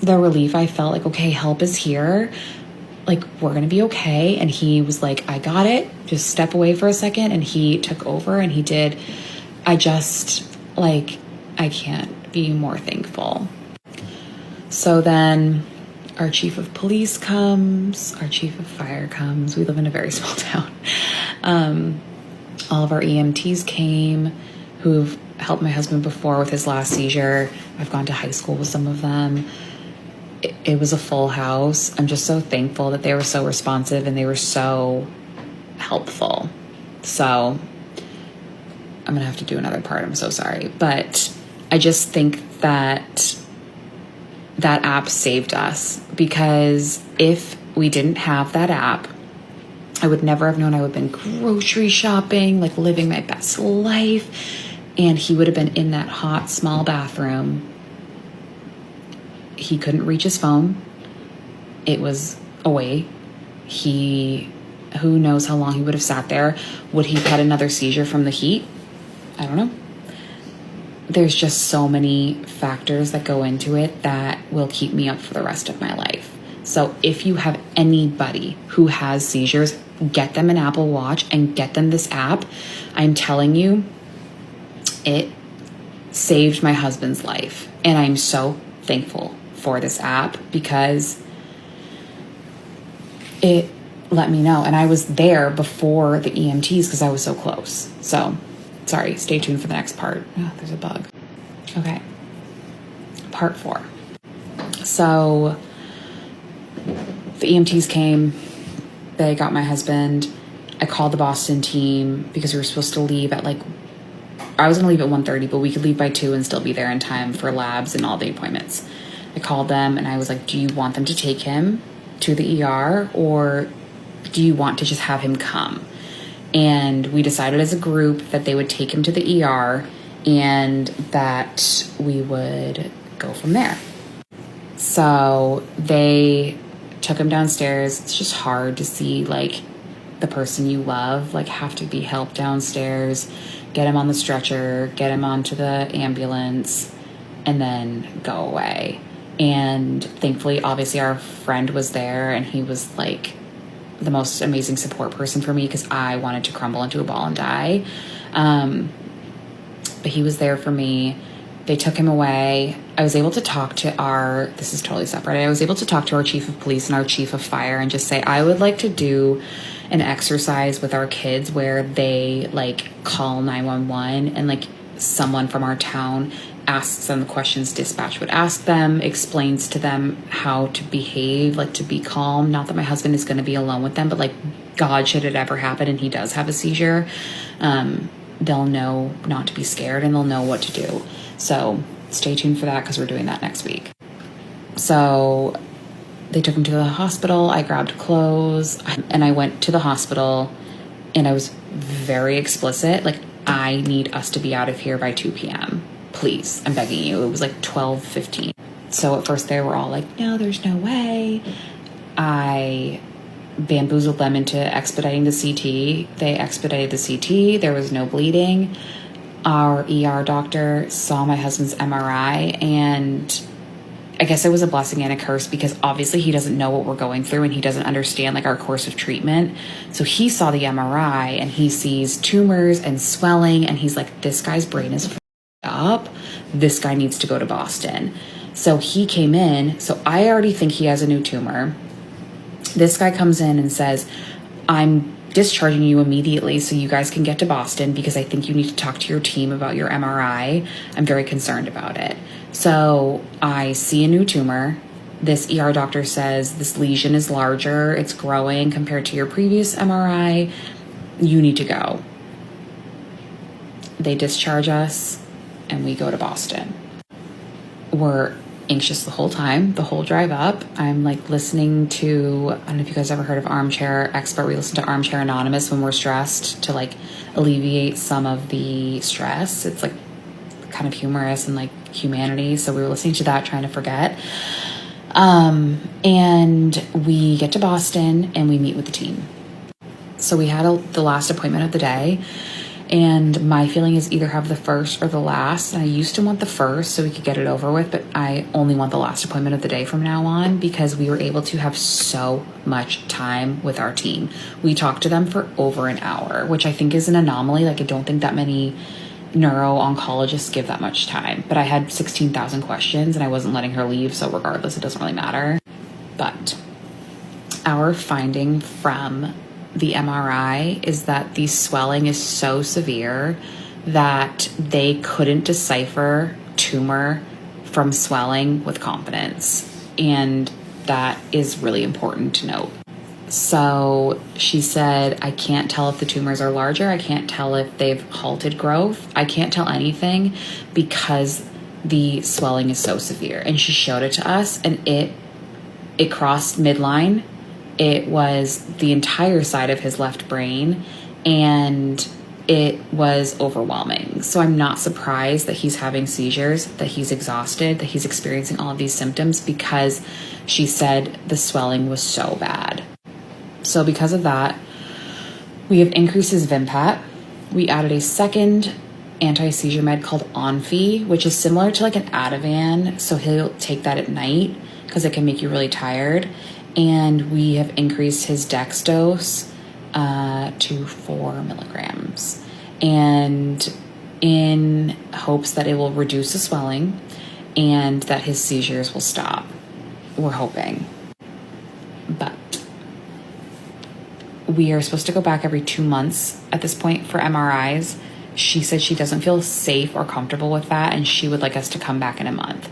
the relief I felt, like, okay, help is here. Like, we're going to be okay. And he was like, I got it. Just step away for a second. And he took over and he did. I just, like, I can't be more thankful. So then our chief of police comes, our chief of fire comes. We live in a very small town. All of our EMTs came who've helped my husband before with his last seizure. I've gone to high school with some of them. It was a full house. I'm just so thankful that they were so responsive and they were so helpful. So I'm going to have to do another part. I'm so sorry. But I just think that that app saved us, because if we didn't have that app, I would never have known. I would have been grocery shopping, like living my best life. And he would have been in that hot, small bathroom. He couldn't reach his phone. It was away. Who knows how long he would have sat there. Would he have had another seizure from the heat? I don't know. There's just so many factors that go into it that will keep me up for the rest of my life. So if you have anybody who has seizures, get them an Apple Watch and get them this app. I'm telling you, it saved my husband's life. And I'm so thankful for this app because it let me know. And I was there before the EMTs because I was so close. So, sorry, stay tuned for the next part. Oh, there's a bug. Okay. Part 4. So, the EMTs came. They got my husband. I called the Boston team because we were supposed to leave at I was going to leave at 1:30, but we could leave by 2 and still be there in time for labs and all the appointments. I called them and I was like, do you want them to take him to the ER or do you want to just have him come? And we decided as a group that they would take him to the ER and that we would go from there. So they took him downstairs. It's just hard to see the person you love have to be helped downstairs, get him on the stretcher, get him onto the ambulance, and then go away. And thankfully, obviously, our friend was there and he was the most amazing support person for me because I wanted to crumble into a ball and die. But he was there for me. They took him away. I was able to talk to this is totally separate. I was able to talk to our chief of police and our chief of fire and just say, I would like to do an exercise with our kids where they like call 911 and like someone from our town asks them the questions dispatch would ask them, explains to them how to behave, like to be calm. Not that my husband is going to be alone with them, but like God, should it ever happen and he does have a seizure, they'll know not to be scared and they'll know what to do. So stay tuned for that because we're doing that next week. So they took him to the hospital. I grabbed clothes and I went to the hospital and I was very explicit. Like, I need us to be out of here by 2 p.m. Please, I'm begging you. It was like 12:15. So at first they were all like, no, there's no way. I bamboozled them into expediting the CT. They expedited the CT. There was no bleeding. Our ER doctor saw my husband's MRI, and I guess it was a blessing and a curse because obviously he doesn't know what we're going through and he doesn't understand like our course of treatment. So he saw the MRI and he sees tumors and swelling and he's like, this guy's brain is up. This guy needs to go to Boston. So he came in. So I already think he has a new tumor. This guy comes in and says, I'm discharging you immediately so you guys can get to Boston because I think you need to talk to your team about your MRI. I'm very concerned about it. So I see a new tumor. This ER doctor says this lesion is larger. It's growing compared to your previous MRI. You need to go. They discharge us and we go to Boston. We're anxious the whole time, the whole drive up. I'm like listening to, I don't know if you guys ever heard of Armchair Expert. We listen to Armchair Anonymous when we're stressed to like alleviate some of the stress. It's like kind of humorous and like humanity. So we were listening to that, trying to forget. And we get to Boston and we meet with the team. So we had the last appointment of the day. And my feeling is either have the first or the last. And I used to want the first so we could get it over with, but I only want the last appointment of the day from now on because we were able to have so much time with our team. We talked to them for over an hour, which I think is an anomaly. Like, I don't think that many neuro-oncologists give that much time. But I had 16,000 questions and I wasn't letting her leave, so regardless, it doesn't really matter. But our finding from the MRI is that the swelling is so severe that they couldn't decipher tumor from swelling with confidence. And that is really important to note. So she said, I can't tell if the tumors are larger. I can't tell if they've halted growth. I can't tell anything because the swelling is so severe. And she showed it to us and it crossed midline. It was the entire side of his left brain and it was overwhelming. So I'm not surprised that he's having seizures, that he's exhausted, that he's experiencing all of these symptoms because she said the swelling was so bad. So because of that, we have increased his Vimpat. We added a second anti-seizure med called Onfi, which is similar to like an Ativan. So he'll take that at night because it can make you really tired. And we have increased his dex dose to 4 milligrams. And in hopes that it will reduce the swelling and that his seizures will stop. We're hoping. But we are supposed to go back every 2 months at this point for MRIs. She said she doesn't feel safe or comfortable with that, and she would like us to come back in a month.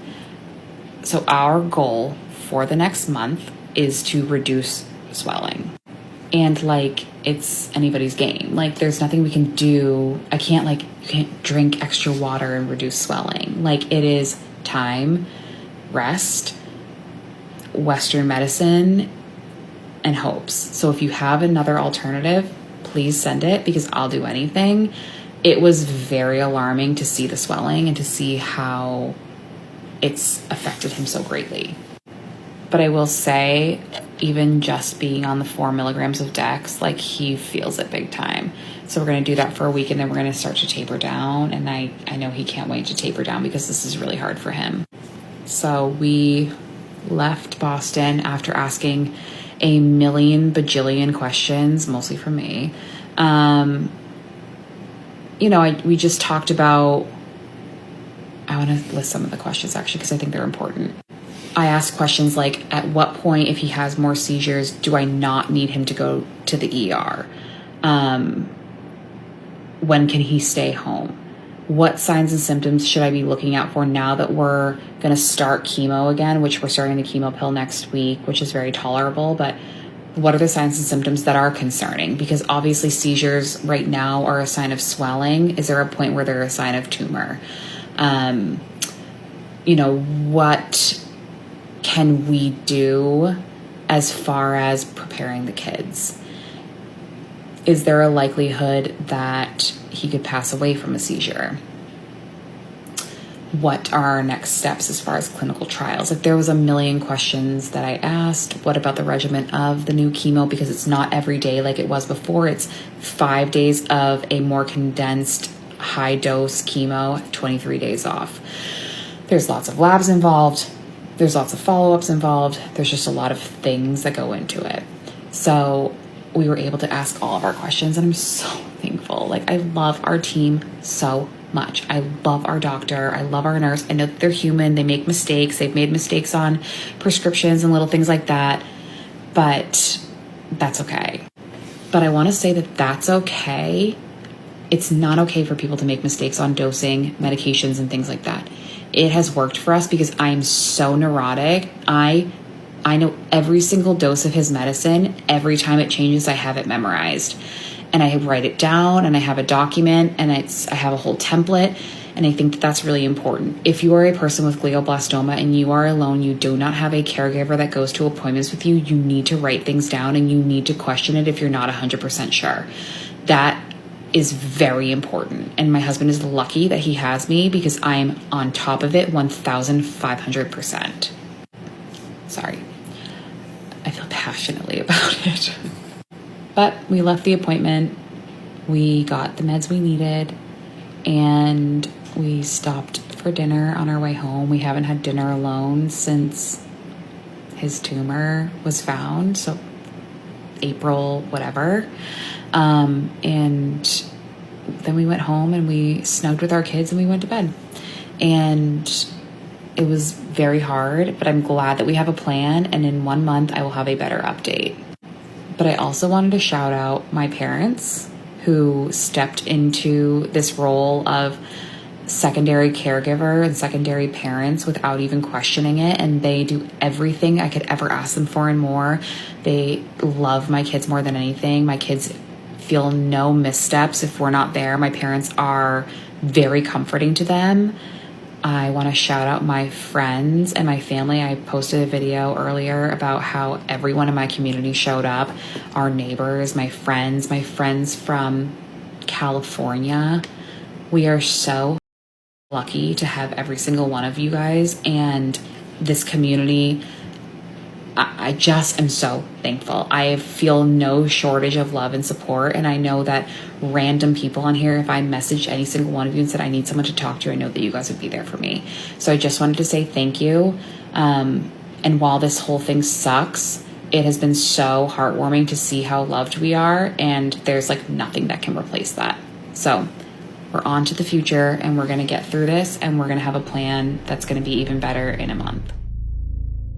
So our goal for the next month is to reduce swelling. And like, it's anybody's game. Like, there's nothing we can do. You can't drink extra water and reduce swelling. Like, it is time, rest, Western medicine, and hopes. So if you have another alternative, please send it because I'll do anything. It was very alarming to see the swelling and to see how it's affected him so greatly. But I will say, even just being on the 4 milligrams of Dex, like, he feels it big time. So we're going to do that for a week and then we're going to start to taper down. And I know he can't wait to taper down because this is really hard for him. So we left Boston after asking a million bajillion questions, mostly from me. We just talked about I want to list some of the questions actually because I think they're important. I asked questions like, at what point, if he has more seizures, do I not need him to go to the ER? When can he stay home? What signs and symptoms should I be looking out for now that we're going to start chemo again, which we're starting the chemo pill next week, which is very tolerable, but what are the signs and symptoms that are concerning? Because obviously seizures right now are a sign of swelling. Is there a point where they're a sign of tumor? What can we do as far as preparing the kids? Is there a likelihood that he could pass away from a seizure? What are our next steps as far as clinical trials? Like, there was a million questions that I asked. What about the regimen of the new chemo? Because it's not every day like it was before. It's 5 days of a more condensed high dose chemo, 23 days off. There's lots of labs involved. There's lots of follow-ups involved. There's just a lot of things that go into it. So we were able to ask all of our questions, and I'm so thankful. Like, I love our team so much. I love our doctor. I love our nurse. I know that they're human. They make mistakes. They've made mistakes on prescriptions and little things like that, but that's okay. But I want to say that that's okay. It's not okay for people to make mistakes on dosing, medications, and things like that. It has worked for us because I am so neurotic. I know every single dose of his medicine. Every time it changes, I have it memorized. And I write it down, and I have a document, and I have a whole template. And I think that that's really important. If you are a person with glioblastoma and you are alone, you do not have a caregiver that goes to appointments with you, you need to write things down, and you need to question it if you're not 100% sure. That is very important. And my husband is lucky that he has me because I'm on top of it 1,500%. Sorry. I feel passionately about it. But we left the appointment, we got the meds we needed, and we stopped for dinner on our way home. We haven't had dinner alone since his tumor was found, so April, whatever. And then we went home and we snugged with our kids and we went to bed. And it was very hard, but I'm glad that we have a plan, and in 1 month I will have a better update. But I also wanted to shout out my parents who stepped into this role of secondary caregiver and secondary parents without even questioning it. And they do everything I could ever ask them for and more. They love my kids more than anything. My kids feel no missteps if we're not there. My parents are very comforting to them. I want to shout out my friends and my family. I posted a video earlier about how everyone in my community showed up. Our neighbors, my friends from California. We are so lucky to have every single one of you guys and this community. I just am so thankful. I feel no shortage of love and support. And I know that random people on here, if I messaged any single one of you and said I need someone to talk to, I know that you guys would be there for me. So I just wanted to say thank you. And while this whole thing sucks, it has been so heartwarming to see how loved we are. And there's like nothing that can replace that. So we're on to the future, and we're going to get through this, and we're going to have a plan that's going to be even better in a month.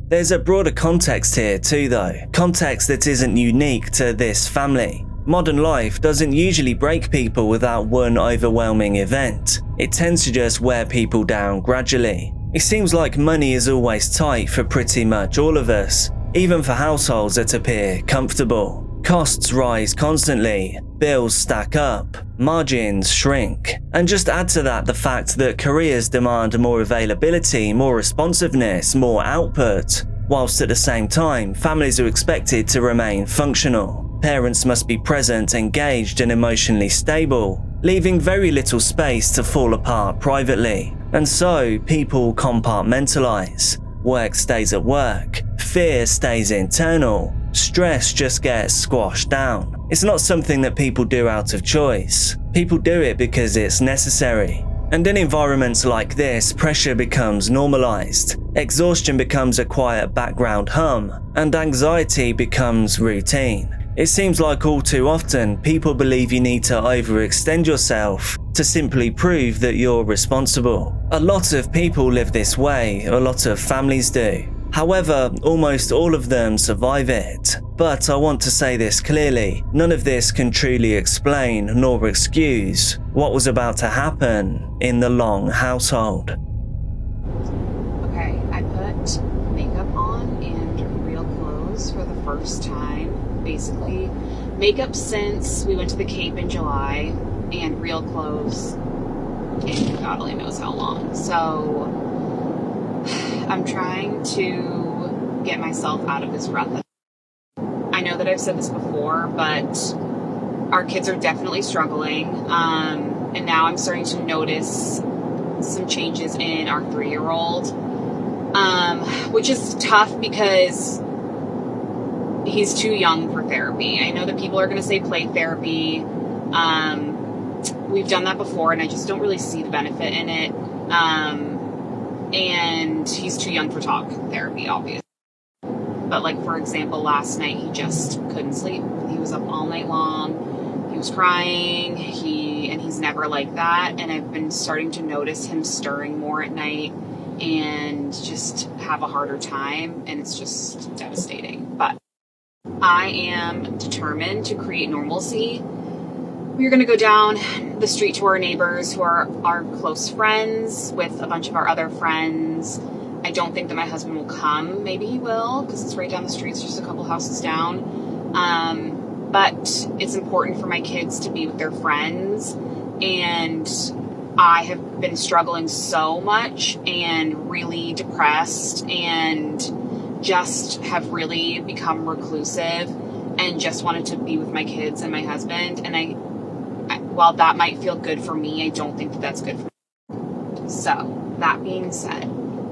There's a broader context here too though, context that isn't unique to this family. Modern life doesn't usually break people without one overwhelming event. It tends to just wear people down gradually. It seems like money is always tight for pretty much all of us, even for households that appear comfortable. Costs rise constantly, bills stack up, margins shrink, and just add to that the fact that careers demand more availability, more responsiveness, more output, whilst at the same time families are expected to remain functional. Parents must be present, engaged, and emotionally stable, leaving very little space to fall apart privately. And so people compartmentalize. Work stays at work, fear stays internal, stress just gets squashed down. It's not something that people do out of choice. People do it because it's necessary. And in environments like this, pressure becomes normalized. Exhaustion becomes a quiet background hum, and anxiety becomes routine. It seems like all too often, people believe you need to overextend yourself to simply prove that you're responsible. A lot of people live this way, a lot of families do. However, almost all of them survive it. But I want to say this clearly, none of this can truly explain nor excuse what was about to happen in the Long household. Okay, I put makeup on and real clothes for the first time. Basically, makeup since we went to the Cape in July, and real clothes in God only knows how long. So I'm trying to get myself out of this rut. I know that I've said this before, but our kids are definitely struggling. And now I'm starting to notice some changes in our 3-year-old, which is tough because he's too young for therapy. I know that people are going to say play therapy. We've done that before, and I just don't really see the benefit in it. And he's too young for talk therapy, obviously. But like, for example, last night he just couldn't sleep. He was up all night long. He was crying. And he's never like that. And I've been starting to notice him stirring more at night and just have a harder time. And it's just devastating. But I am determined to create normalcy. We're going to go down the street to our neighbors who are our close friends with a bunch of our other friends. I don't think that my husband will come. Maybe he will, because it's right down the street. It's just a couple houses down. But it's important for my kids to be with their friends. And I have been struggling so much and really depressed and just have really become reclusive and just wanted to be with my kids and my husband. And while that might feel good for me, I don't think that that's good for me. So, that being said,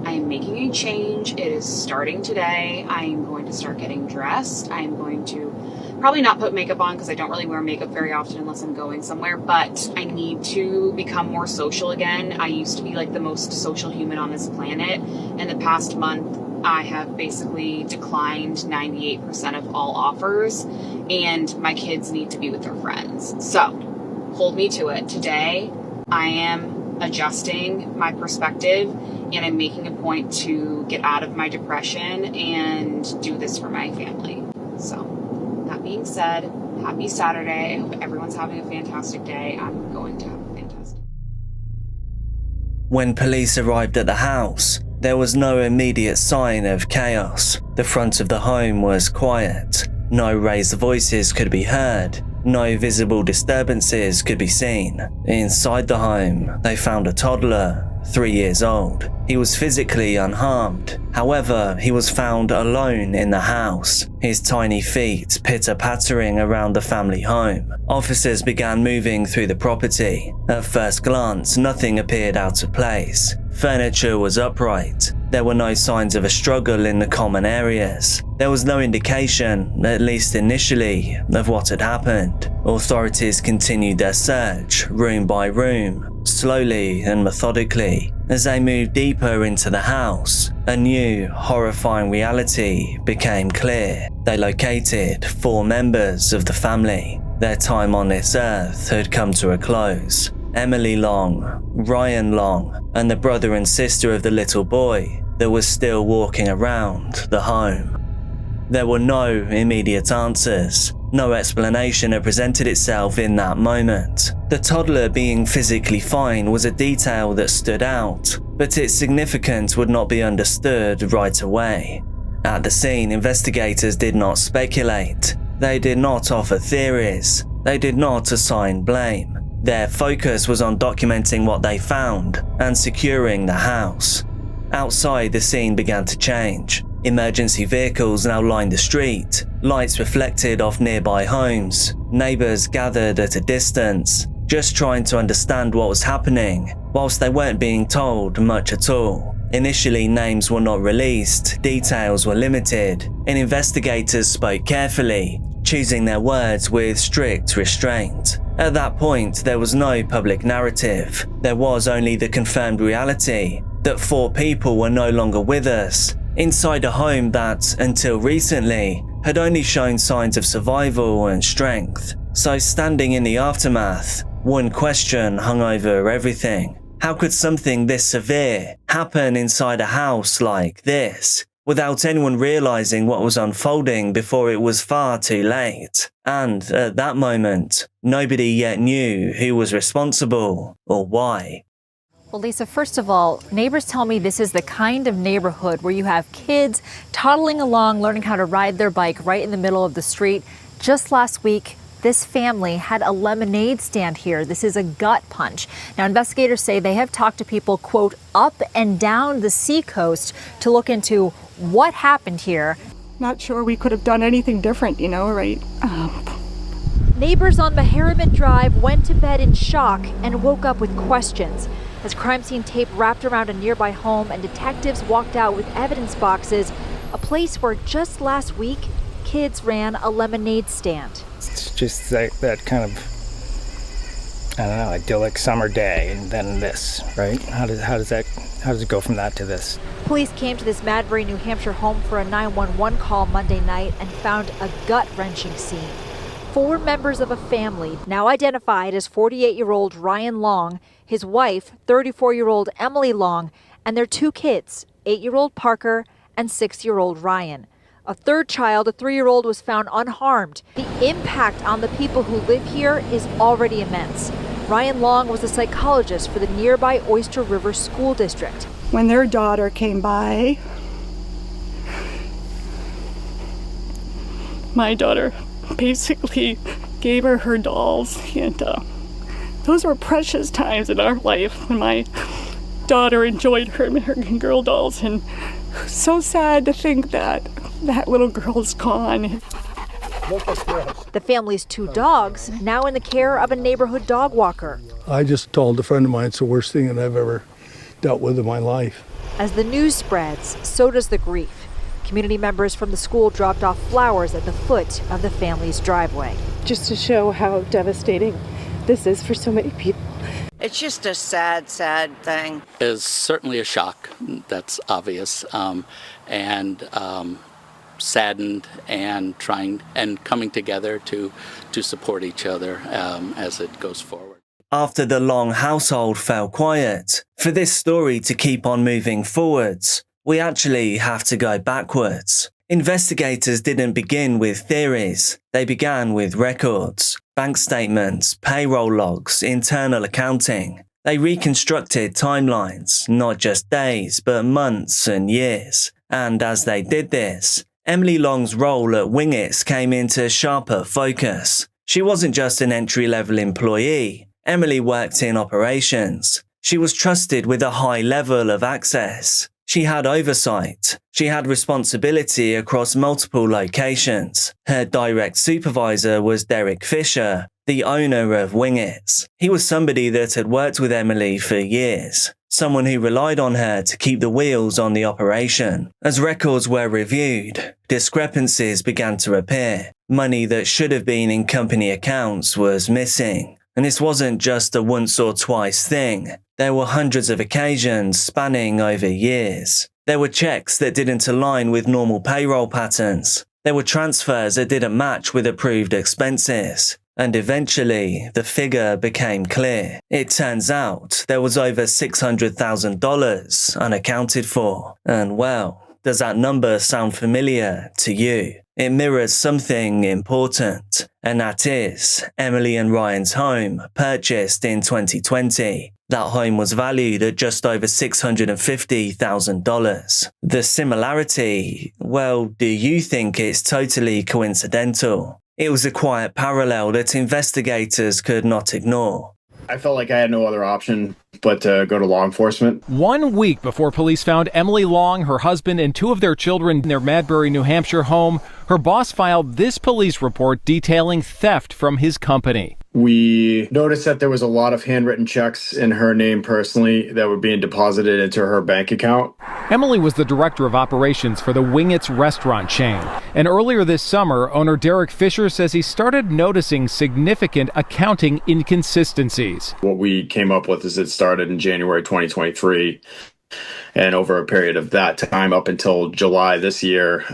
I am making a change. It is starting today. I am going to start getting dressed. I am going to probably not put makeup on because I don't really wear makeup very often unless I'm going somewhere, but I need to become more social again. I used to be like the most social human on this planet. In the past month, I have basically declined 98% of all offers, and my kids need to be with their friends. So, hold me to it. Today, I am adjusting my perspective, and I'm making a point to get out of my depression and do this for my family. So, that being said, happy Saturday. I hope everyone's having a fantastic day. I'm going to have a fantastic day. When police arrived at the house, there was no immediate sign of chaos. The front of the home was quiet. No raised voices could be heard. No visible disturbances could be seen. Inside the home, they found a toddler, 3 years old. He was physically unharmed. However, he was found alone in the house, his tiny feet pitter-pattering around the family home. Officers began moving through the property. At first glance, nothing appeared out of place. Furniture was upright. There were no signs of a struggle in the common areas. There was no indication, at least initially, of what had happened. Authorities continued their search, room by room, slowly and methodically. As they moved deeper into the house, a new, horrifying reality became clear. They located 4 members of the family. Their time on this earth had come to a close. Emily Long, Ryan Long, and the brother and sister of the little boy that was still walking around the home. There were no immediate answers. No explanation had presented itself in that moment. The toddler being physically fine was a detail that stood out, but its significance would not be understood right away. At the scene, investigators did not speculate. They did not offer theories. They did not assign blame. Their focus was on documenting what they found and securing the house. Outside, the scene began to change. Emergency vehicles now lined the street. Lights reflected off nearby homes. Neighbors gathered at a distance, just trying to understand what was happening, whilst they weren't being told much at all. Initially, names were not released, details were limited, and investigators spoke carefully, choosing their words with strict restraint. At that point, there was no public narrative. There was only the confirmed reality that 4 people were no longer with us, inside a home that, until recently, had only shown signs of survival and strength. So standing in the aftermath, One question hung over everything. How could something this severe happen inside a house like this without anyone realizing what was unfolding before it was far too late? And at that moment, nobody yet knew who was responsible or why. Well, Lisa, first of all, neighbors tell me this is the kind of neighborhood where you have kids toddling along, learning how to ride their bike right in the middle of the street. Just last week, this family had a lemonade stand here. This is a gut punch. Now, investigators say they have talked to people, quote, up and down the seacoast to look into what happened here. Not sure we could have done anything different, right? Neighbors on Meharibit Drive went to bed in shock and woke up with questions. As crime scene tape wrapped around a nearby home and detectives walked out with evidence boxes, a place where just last week, kids ran a lemonade stand. It's just that kind of, I don't know, idyllic summer day, and then this, right? How does it go from that to this? Police came to this Madbury, New Hampshire home for a 911 call Monday night and found a gut-wrenching scene. 4 members of a family, now identified as 48-year-old Ryan Long, his wife, 34-year-old Emily Long, and their 2 kids, 8-year-old Parker and 6-year-old Ryan. A third child, a 3-year-old, was found unharmed. The impact on the people who live here is already immense. Ryan Long was a psychologist for the nearby Oyster River School District. When their daughter came by, my daughter basically gave her dolls, and those were precious times in our life when my daughter enjoyed her American Girl dolls, and so sad to think that little girl's gone. The family's 2 dogs, now in the care of a neighborhood dog walker. I just told a friend of mine it's the worst thing that I've ever dealt with in my life. As the news spreads, so does the grief. Community members from the school dropped off flowers at the foot of the family's driveway. Just to show how devastating this is for so many people. It's just a sad, sad thing. It's certainly a shock, that's obvious, and saddened and coming together to support each other as it goes forward. After the Long household fell quiet, for this story to keep on moving forwards, we actually have to go backwards. Investigators didn't begin with theories. They began with records, bank statements, payroll logs, internal accounting. They reconstructed timelines, not just days, but months and years. And as they did this, Emily Long's role at Wingits came into sharper focus. She wasn't just an entry-level employee. Emily worked in operations. She was trusted with a high level of access. She had oversight. She had responsibility across multiple locations. Her direct supervisor was Derek Fisher, the owner of Wingits. He was somebody that had worked with Emily for years, someone who relied on her to keep the wheels on the operation. As records were reviewed, discrepancies began to appear. Money that should have been in company accounts was missing. And this wasn't just a once or twice thing. There were hundreds of occasions spanning over years. There were checks that didn't align with normal payroll patterns. There were transfers that didn't match with approved expenses. And eventually, the figure became clear. It turns out there was over $600,000 unaccounted for. And well, does that number sound familiar to you? It mirrors something important, and that is Emily and Ryan's home, purchased in 2020. That home was valued at just over $650,000. The similarity, well, do you think it's totally coincidental? It was a quiet parallel that investigators could not ignore. I felt like I had no other option but to go to law enforcement. 1 week before police found Emily Long, her husband, and 2 of their children in their Madbury, New Hampshire home, her boss filed this police report detailing theft from his company. We noticed that there was a lot of handwritten checks in her name personally that were being deposited into her bank account. Emily was the director of operations for the Wingits restaurant chain. And earlier this summer, owner Derek Fisher says he started noticing significant accounting inconsistencies. What we came up with is it started in January 2023. And over a period of that time, up until July this year,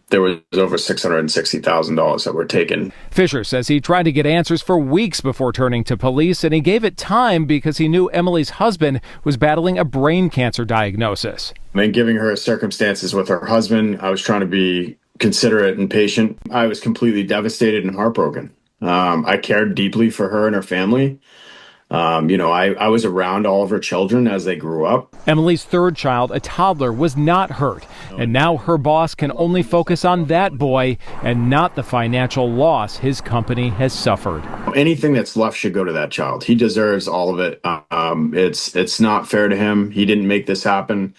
there was over $660,000 that were taken. Fisher says he tried to get answers for weeks before turning to police, and he gave it time because he knew Emily's husband was battling a brain cancer diagnosis. And giving her circumstances with her husband, I was trying to be considerate and patient. I was completely devastated and heartbroken. I cared deeply for her and her family. I was around all of her children as they grew up. Emily's third child, a toddler, was not hurt, and now her boss can only focus on that boy and not the financial loss his company has suffered. Anything that's left should go to that child. He deserves all of it. It's not fair to him. He didn't make this happen.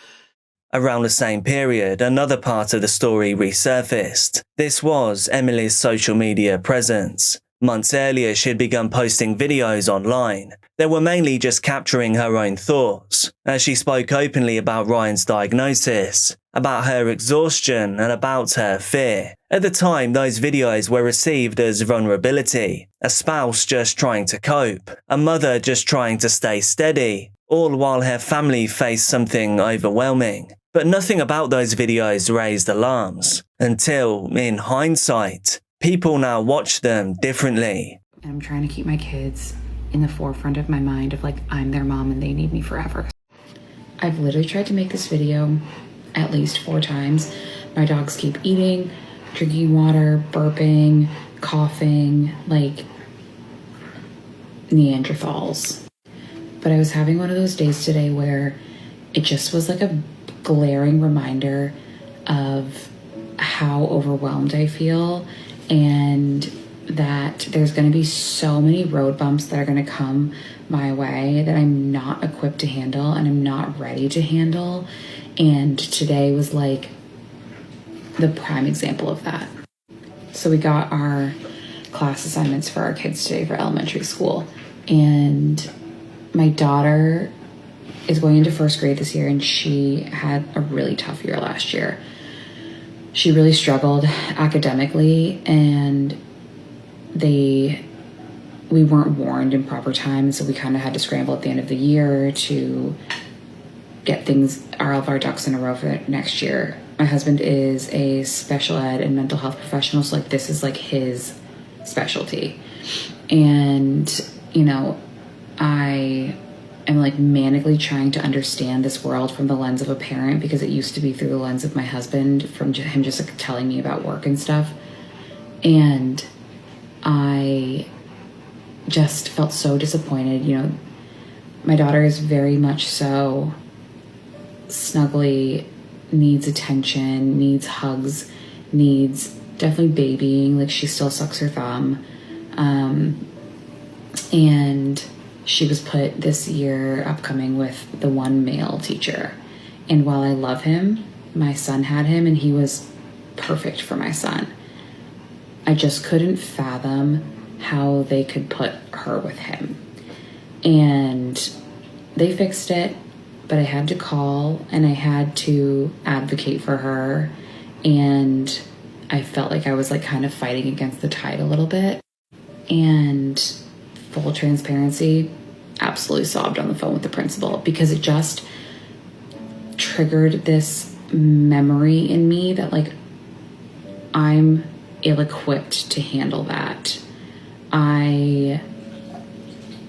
Around the same period, another part of the story resurfaced. This was Emily's social media presence. Months earlier, she had begun posting videos online. They were mainly just capturing her own thoughts, as she spoke openly about Ryan's diagnosis, about her exhaustion, and about her fear. At the time, those videos were received as vulnerability, a spouse just trying to cope, a mother just trying to stay steady, all while her family faced something overwhelming. But nothing about those videos raised alarms, until, in hindsight, people now watch them differently. I'm trying to keep my kids in the forefront of my mind of like, I'm their mom and they need me forever. I've literally tried to make this video at least 4 times. My dogs keep eating, drinking water, burping, coughing, like Neanderthals. But I was having one of those days today where it just was like a glaring reminder of how overwhelmed I feel, and that there's going to be so many road bumps that are going to come my way that I'm not equipped to handle and I'm not ready to handle. And today was like the prime example of that. So we got our class assignments for our kids today for elementary school, and my daughter is going into 1st grade this year, and she had a really tough year last year. She really struggled academically, and we weren't warned in proper time, so we kind of had to scramble at the end of the year to get all of our ducks in a row for next year. My husband is a special ed and mental health professional, so like this is like his specialty. And, I am like manically trying to understand this world from the lens of a parent, because it used to be through the lens of my husband, from him just like telling me about work and stuff. And I just felt so disappointed. My daughter is very much so snuggly, needs attention, needs hugs, needs definitely babying. Like she still sucks her thumb. And she was put this year upcoming with the one male teacher. And while I love him, my son had him and he was perfect for my son. I just couldn't fathom how they could put her with him. And they fixed it, but I had to call and I had to advocate for her. And I felt like I was like kind of fighting against the tide a little bit. And full transparency, absolutely sobbed on the phone with the principal, because it just triggered this memory in me that like I'm ill-equipped to handle that. I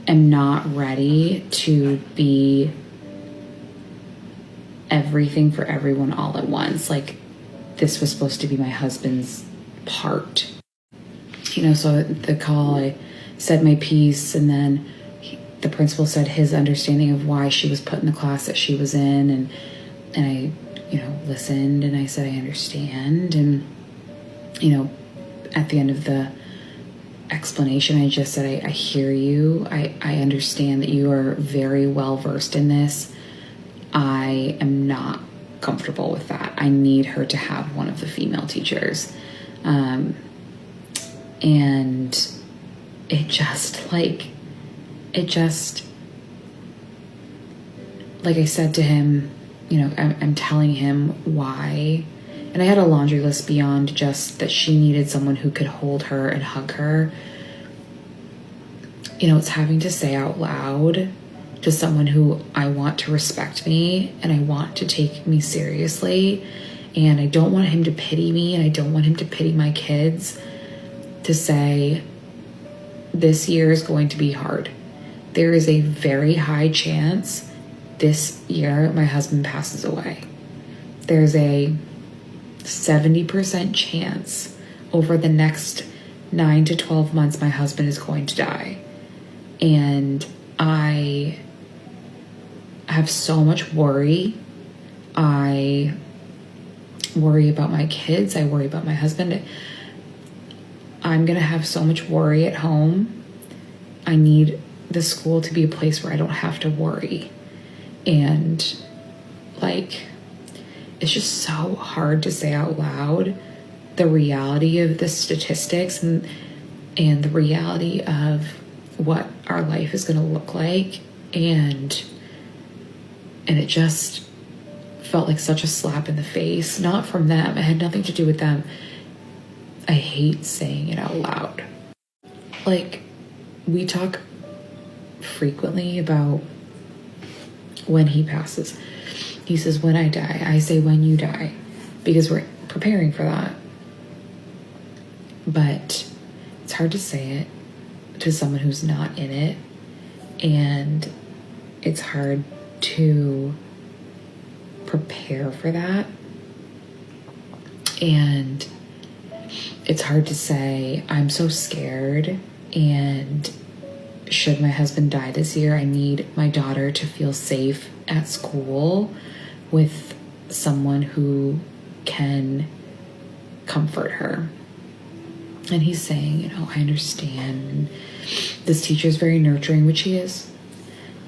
am not ready to be everything for everyone all at once. Like this was supposed to be my husband's part. So at the call, I said my piece, and then the principal said his understanding of why she was put in the class that she was in, and I, listened, and I said I understand, and at the end of the explanation, I just said I hear you. I understand that you are very well versed in this. I am not comfortable with that. I need her to have one of the female teachers. And it just like I said to him, I'm telling him why. And I had a laundry list beyond just that she needed someone who could hold her and hug her. It's having to say out loud to someone who I want to respect me and I want to take me seriously, and I don't want him to pity me and I don't want him to pity my kids, to say this year is going to be hard. There is a very high chance this year my husband passes away. There's a 70% chance over the next 9 to 12 months my husband is going to die. And I have so much worry. I worry about my kids. I worry about my husband. I'm going to have so much worry at home. I need the school to be a place where I don't have to worry. And like, it's just so hard to say out loud the reality of the statistics and the reality of what our life is going to look like. And it just felt like such a slap in the face, not from them. It had nothing to do with them. I hate saying it out loud. Like, we talk frequently about when he passes. He says, when I die. I say, when you die, because we're preparing for that. But it's hard to say it to someone who's not in it. And it's hard to prepare for that. And it's hard to say, I'm so scared, and should my husband die this year, I need my daughter to feel safe at school with someone who can comfort her. And he's saying, you know, I understand. This teacher is very nurturing, which he is.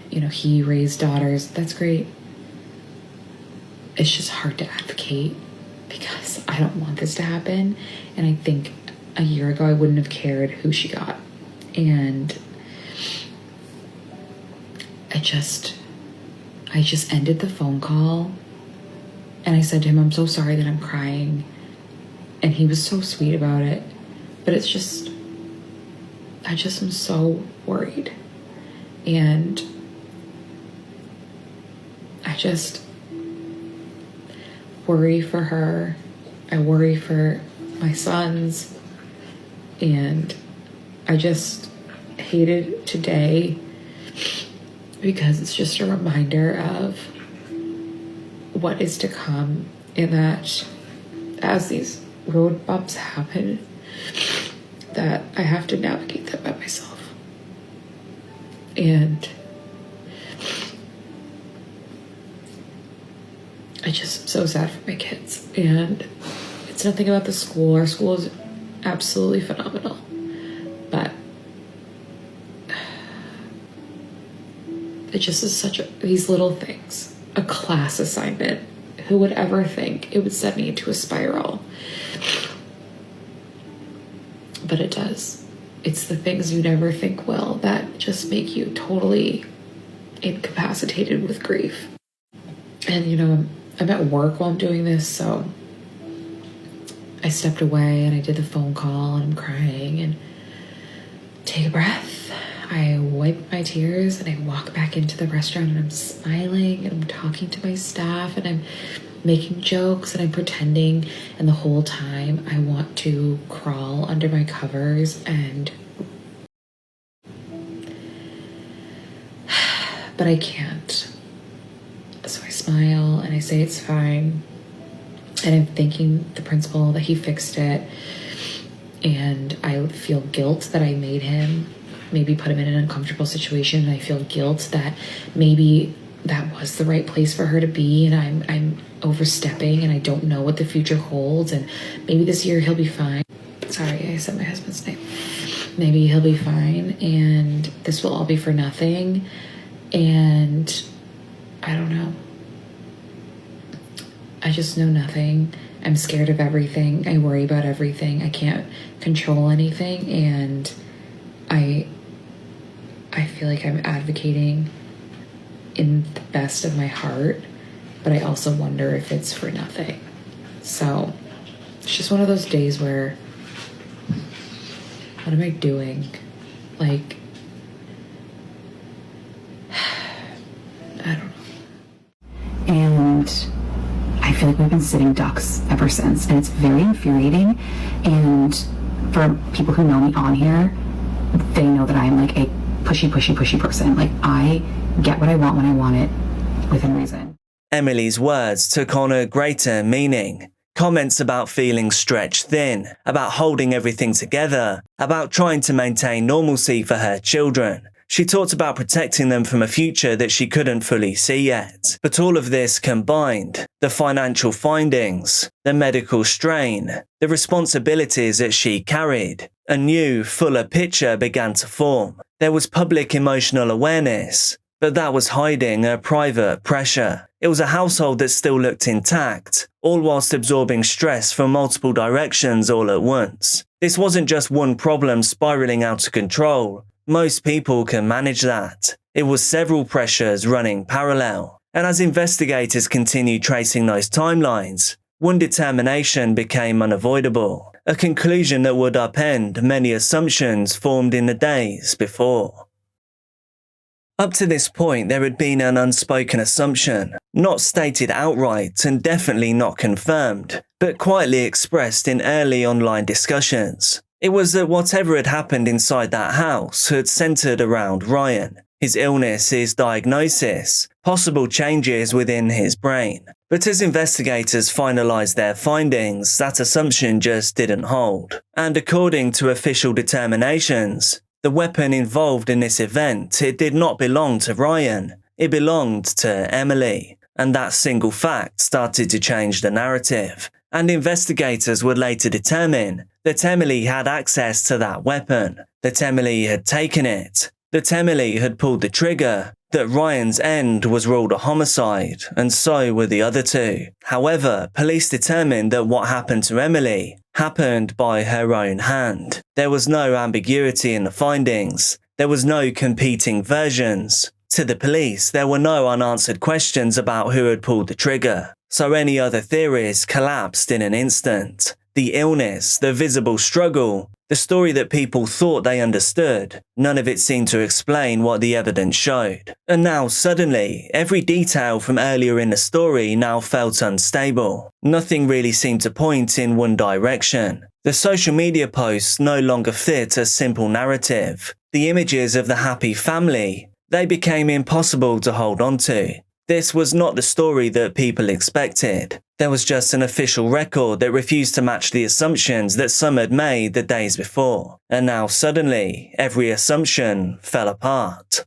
You know, he raised daughters. That's great. It's just hard to advocate because I don't want this to happen. And I think a year ago, I wouldn't have cared who she got. And I just ended the phone call and I said to him, I'm so sorry that I'm crying. And he was so sweet about it. But it's just, I just am so worried. And I just worry for her. I worry for my sons. And I just hated today because it's just a reminder of what is to come, and that as these road bumps happen, that I have to navigate them by myself. And I just am so sad for my kids. And it's nothing about the school. Our school is absolutely phenomenal. But it just is these little things. A class assignment. Who would ever think it would send me into a spiral? But it does. It's the things you never think will that just make you totally incapacitated with grief. And, you know, I'm at work while I'm doing this, so I stepped away and I did the phone call and I'm crying and take a breath. I wipe my tears and I walk back into the restaurant and I'm smiling and I'm talking to my staff and I'm making jokes and I'm pretending, and the whole time I want to crawl under my covers but I can't. So I smile and I say it's fine, and I'm thanking the principal that he fixed it, and I feel guilt that I made him maybe put him in an uncomfortable situation, and I feel guilt that maybe that was the right place for her to be, and I'm overstepping and I don't know what the future holds, and maybe this year he'll be fine. Sorry, I said my husband's name. Maybe he'll be fine and this will all be for nothing, and I don't know. I just know nothing. I'm scared of everything. I worry about everything. I can't control anything, and I feel like I'm advocating in the best of my heart, but I also wonder if it's for nothing. So it's just one of those days where, what am I doing? Like, feel like we've been sitting ducks ever since, and it's very infuriating. And for people who know me on here, they know that I'm like a pushy person. Like, I get what I want when I want it, within reason. Emily's words took on a greater meaning. Comments about feeling stretched thin, about holding everything together, about trying to maintain normalcy for her children. She talked about protecting them from a future that she couldn't fully see yet. But all of this combined, the financial findings, the medical strain, the responsibilities that she carried, a new, fuller picture began to form. There was public emotional awareness, but that was hiding a private pressure. It was a household that still looked intact, all whilst absorbing stress from multiple directions all at once. This wasn't just one problem spiraling out of control. Most people can manage that. It was several pressures running parallel. And as investigators continued tracing those timelines, one determination became unavoidable, a conclusion that would upend many assumptions formed in the days before. Up to this point, there had been an unspoken assumption, not stated outright and definitely not confirmed, but quietly expressed in early online discussions. It was that whatever had happened inside that house had centered around Ryan, his illness, his diagnosis, possible changes within his brain. But as investigators finalized their findings, that assumption just didn't hold. And according to official determinations, the weapon involved in this event, it did not belong to Ryan. It belonged to Emily. And that single fact started to change the narrative. And investigators would later determine that Emily had access to that weapon, that Emily had taken it, that Emily had pulled the trigger, that Ryan's end was ruled a homicide, and so were the other two. However, police determined that what happened to Emily happened by her own hand. There was no ambiguity in the findings. There was no competing versions. To the police, there were no unanswered questions about who had pulled the trigger. So any other theories collapsed in an instant. The illness, the visible struggle, the story that people thought they understood, none of it seemed to explain what the evidence showed. And now suddenly, every detail from earlier in the story now felt unstable. Nothing really seemed to point in one direction. The social media posts no longer fit a simple narrative. The images of the happy family, they became impossible to hold on to. This was not the story that people expected. There was just an official record that refused to match the assumptions that some had made the days before. And now suddenly, every assumption fell apart.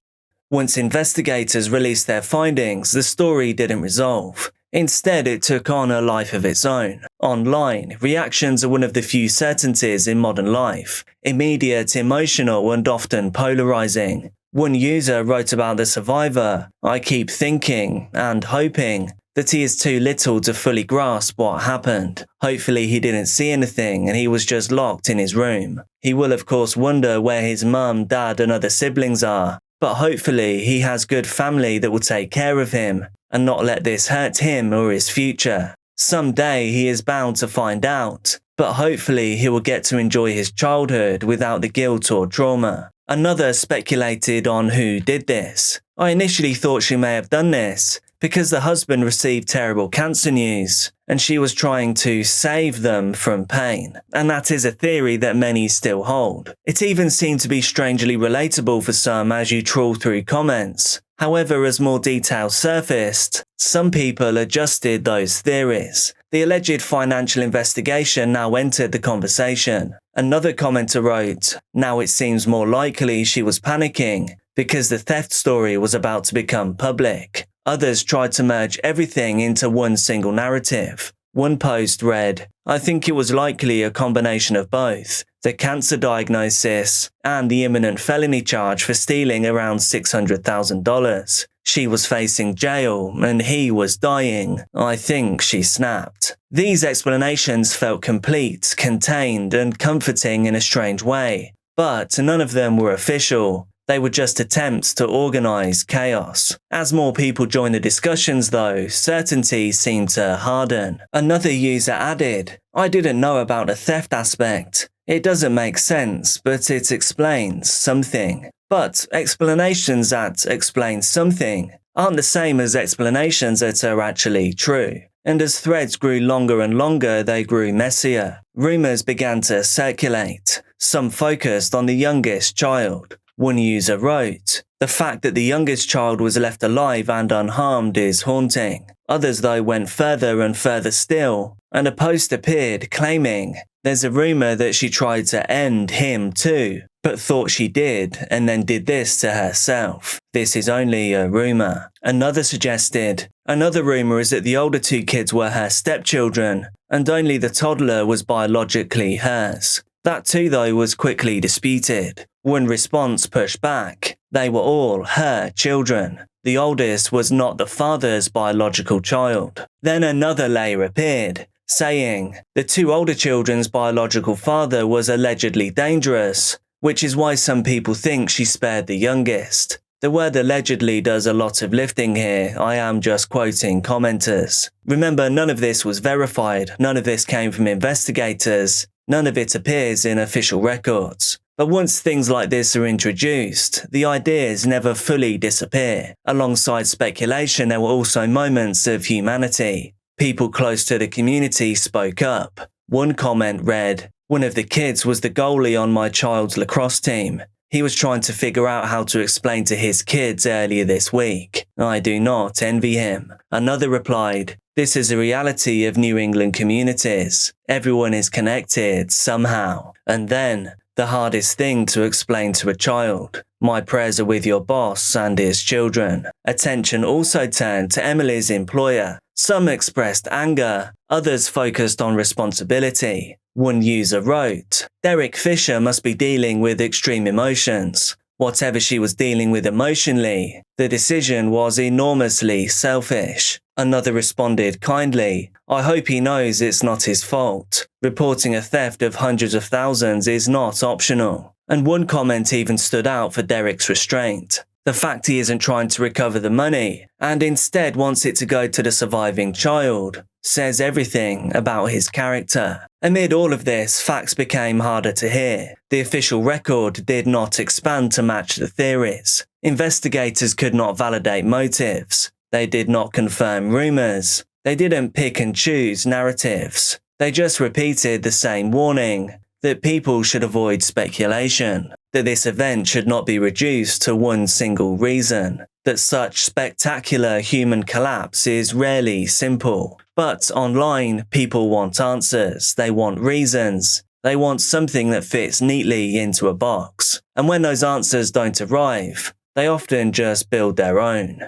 Once investigators released their findings, the story didn't resolve. Instead, it took on a life of its own. Online, reactions are one of the few certainties in modern life. Immediate, emotional, and often polarizing. One user wrote about the survivor, "I keep thinking and hoping that he is too little to fully grasp what happened. Hopefully he didn't see anything and he was just locked in his room. He will of course wonder where his mum, dad and other siblings are, but hopefully he has good family that will take care of him and not let this hurt him or his future. Someday he is bound to find out, but hopefully he will get to enjoy his childhood without the guilt or trauma." Another speculated on who did this. "I initially thought she may have done this because the husband received terrible cancer news and she was trying to save them from pain." And that is a theory that many still hold. It even seemed to be strangely relatable for some as you trawl through comments. However, as more details surfaced, some people adjusted those theories. The alleged financial investigation now entered the conversation. Another commenter wrote, "Now it seems more likely she was panicking because the theft story was about to become public." Others tried to merge everything into one single narrative. One post read, "I think it was likely a combination of both, the cancer diagnosis and the imminent felony charge for stealing around $600,000. She was facing jail and he was dying. I think she snapped." These explanations felt complete, contained and comforting in a strange way, but none of them were official. They were just attempts to organize chaos. As more people joined the discussions though, certainty seemed to harden. Another user added, "I didn't know about the theft aspect. It doesn't make sense, but it explains something." But explanations that explain something aren't the same as explanations that are actually true. And as threads grew longer and longer, they grew messier. Rumours began to circulate. Some focused on the youngest child. One user wrote, "The fact that the youngest child was left alive and unharmed is haunting." Others, though, went further and further still, and a post appeared claiming, "There's a rumour that she tried to end him too, but thought she did and then did this to herself. This is only a rumour." Another suggested, "Another rumour is that the older two kids were her stepchildren, and only the toddler was biologically hers." That too, though, was quickly disputed. One response pushed back. They were all her children. The oldest was not the father's biological child. Then another layer appeared, saying, "The two older children's biological father was allegedly dangerous, which is why some people think she spared the youngest." The word allegedly does a lot of lifting here. I am just quoting commenters. Remember, none of this was verified. None of this came from investigators. None of it appears in official records. But once things like this are introduced, the ideas never fully disappear. Alongside speculation, there were also moments of humanity. People close to the community spoke up. One comment read, "One of the kids was the goalie on my child's lacrosse team. He was trying to figure out how to explain to his kids earlier this week. I do not envy him." Another replied, "This is a reality of New England communities. Everyone is connected somehow." And then, the hardest thing to explain to a child, "My prayers are with your boss and his children." Attention also turned to Emily's employer. Some expressed anger, others focused on responsibility. One user wrote, "Derek Fisher must be dealing with extreme emotions. Whatever she was dealing with emotionally, the decision was enormously selfish." Another responded kindly, "I hope he knows it's not his fault. Reporting a theft of hundreds of thousands is not optional." And one comment even stood out for Derek's restraint. The fact he isn't trying to recover the money, and instead wants it to go to the surviving child, says everything about his character. Amid all of this, facts became harder to hear. The official record did not expand to match the theories. Investigators could not validate motives. They did not confirm rumours. They didn't pick and choose narratives. They just repeated the same warning, that people should avoid speculation, that this event should not be reduced to one single reason, that such spectacular human collapse is rarely simple. But online, people want answers, they want reasons, they want something that fits neatly into a box. And when those answers don't arrive, they often just build their own.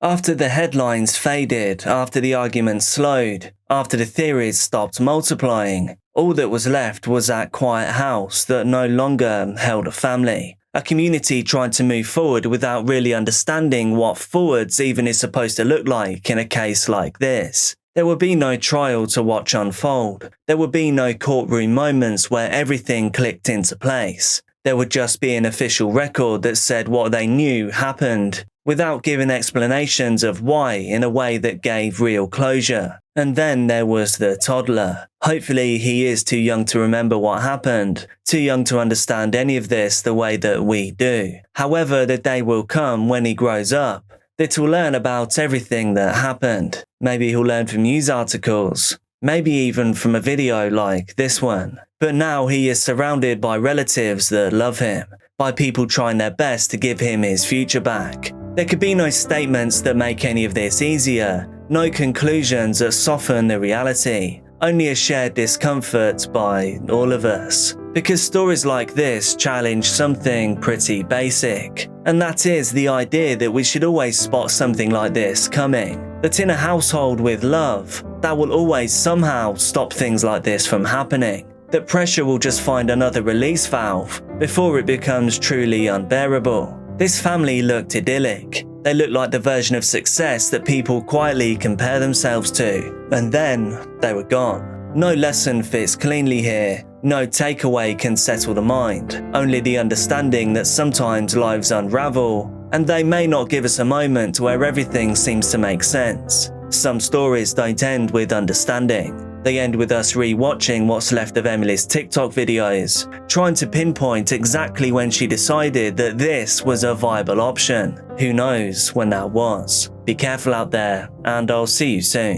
After the headlines faded, after the arguments slowed, after the theories stopped multiplying, all that was left was that quiet house that no longer held a family. A community trying to move forward without really understanding what forwards even is supposed to look like in a case like this. There would be no trial to watch unfold. There would be no courtroom moments where everything clicked into place. There would just be an official record that said what they knew happened, without giving explanations of why in a way that gave real closure. And then there was the toddler. Hopefully he is too young to remember what happened, too young to understand any of this the way that we do. However, the day will come when he grows up, that he'll learn about everything that happened. Maybe he'll learn from news articles, maybe even from a video like this one. But now he is surrounded by relatives that love him, by people trying their best to give him his future back. There could be no statements that make any of this easier, no conclusions that soften the reality, only a shared discomfort by all of us. Because stories like this challenge something pretty basic, and that is the idea that we should always spot something like this coming. That in a household with love, that will always somehow stop things like this from happening. That pressure will just find another release valve before it becomes truly unbearable. This family looked idyllic. They looked like the version of success that people quietly compare themselves to. And then they were gone. No lesson fits cleanly here. No takeaway can settle the mind. Only the understanding that sometimes lives unravel, and they may not give us a moment where everything seems to make sense. Some stories don't end with understanding. They end with us re-watching what's left of Emily's TikTok videos, trying to pinpoint exactly when she decided that this was a viable option. Who knows when that was? Be careful out there, and I'll see you soon.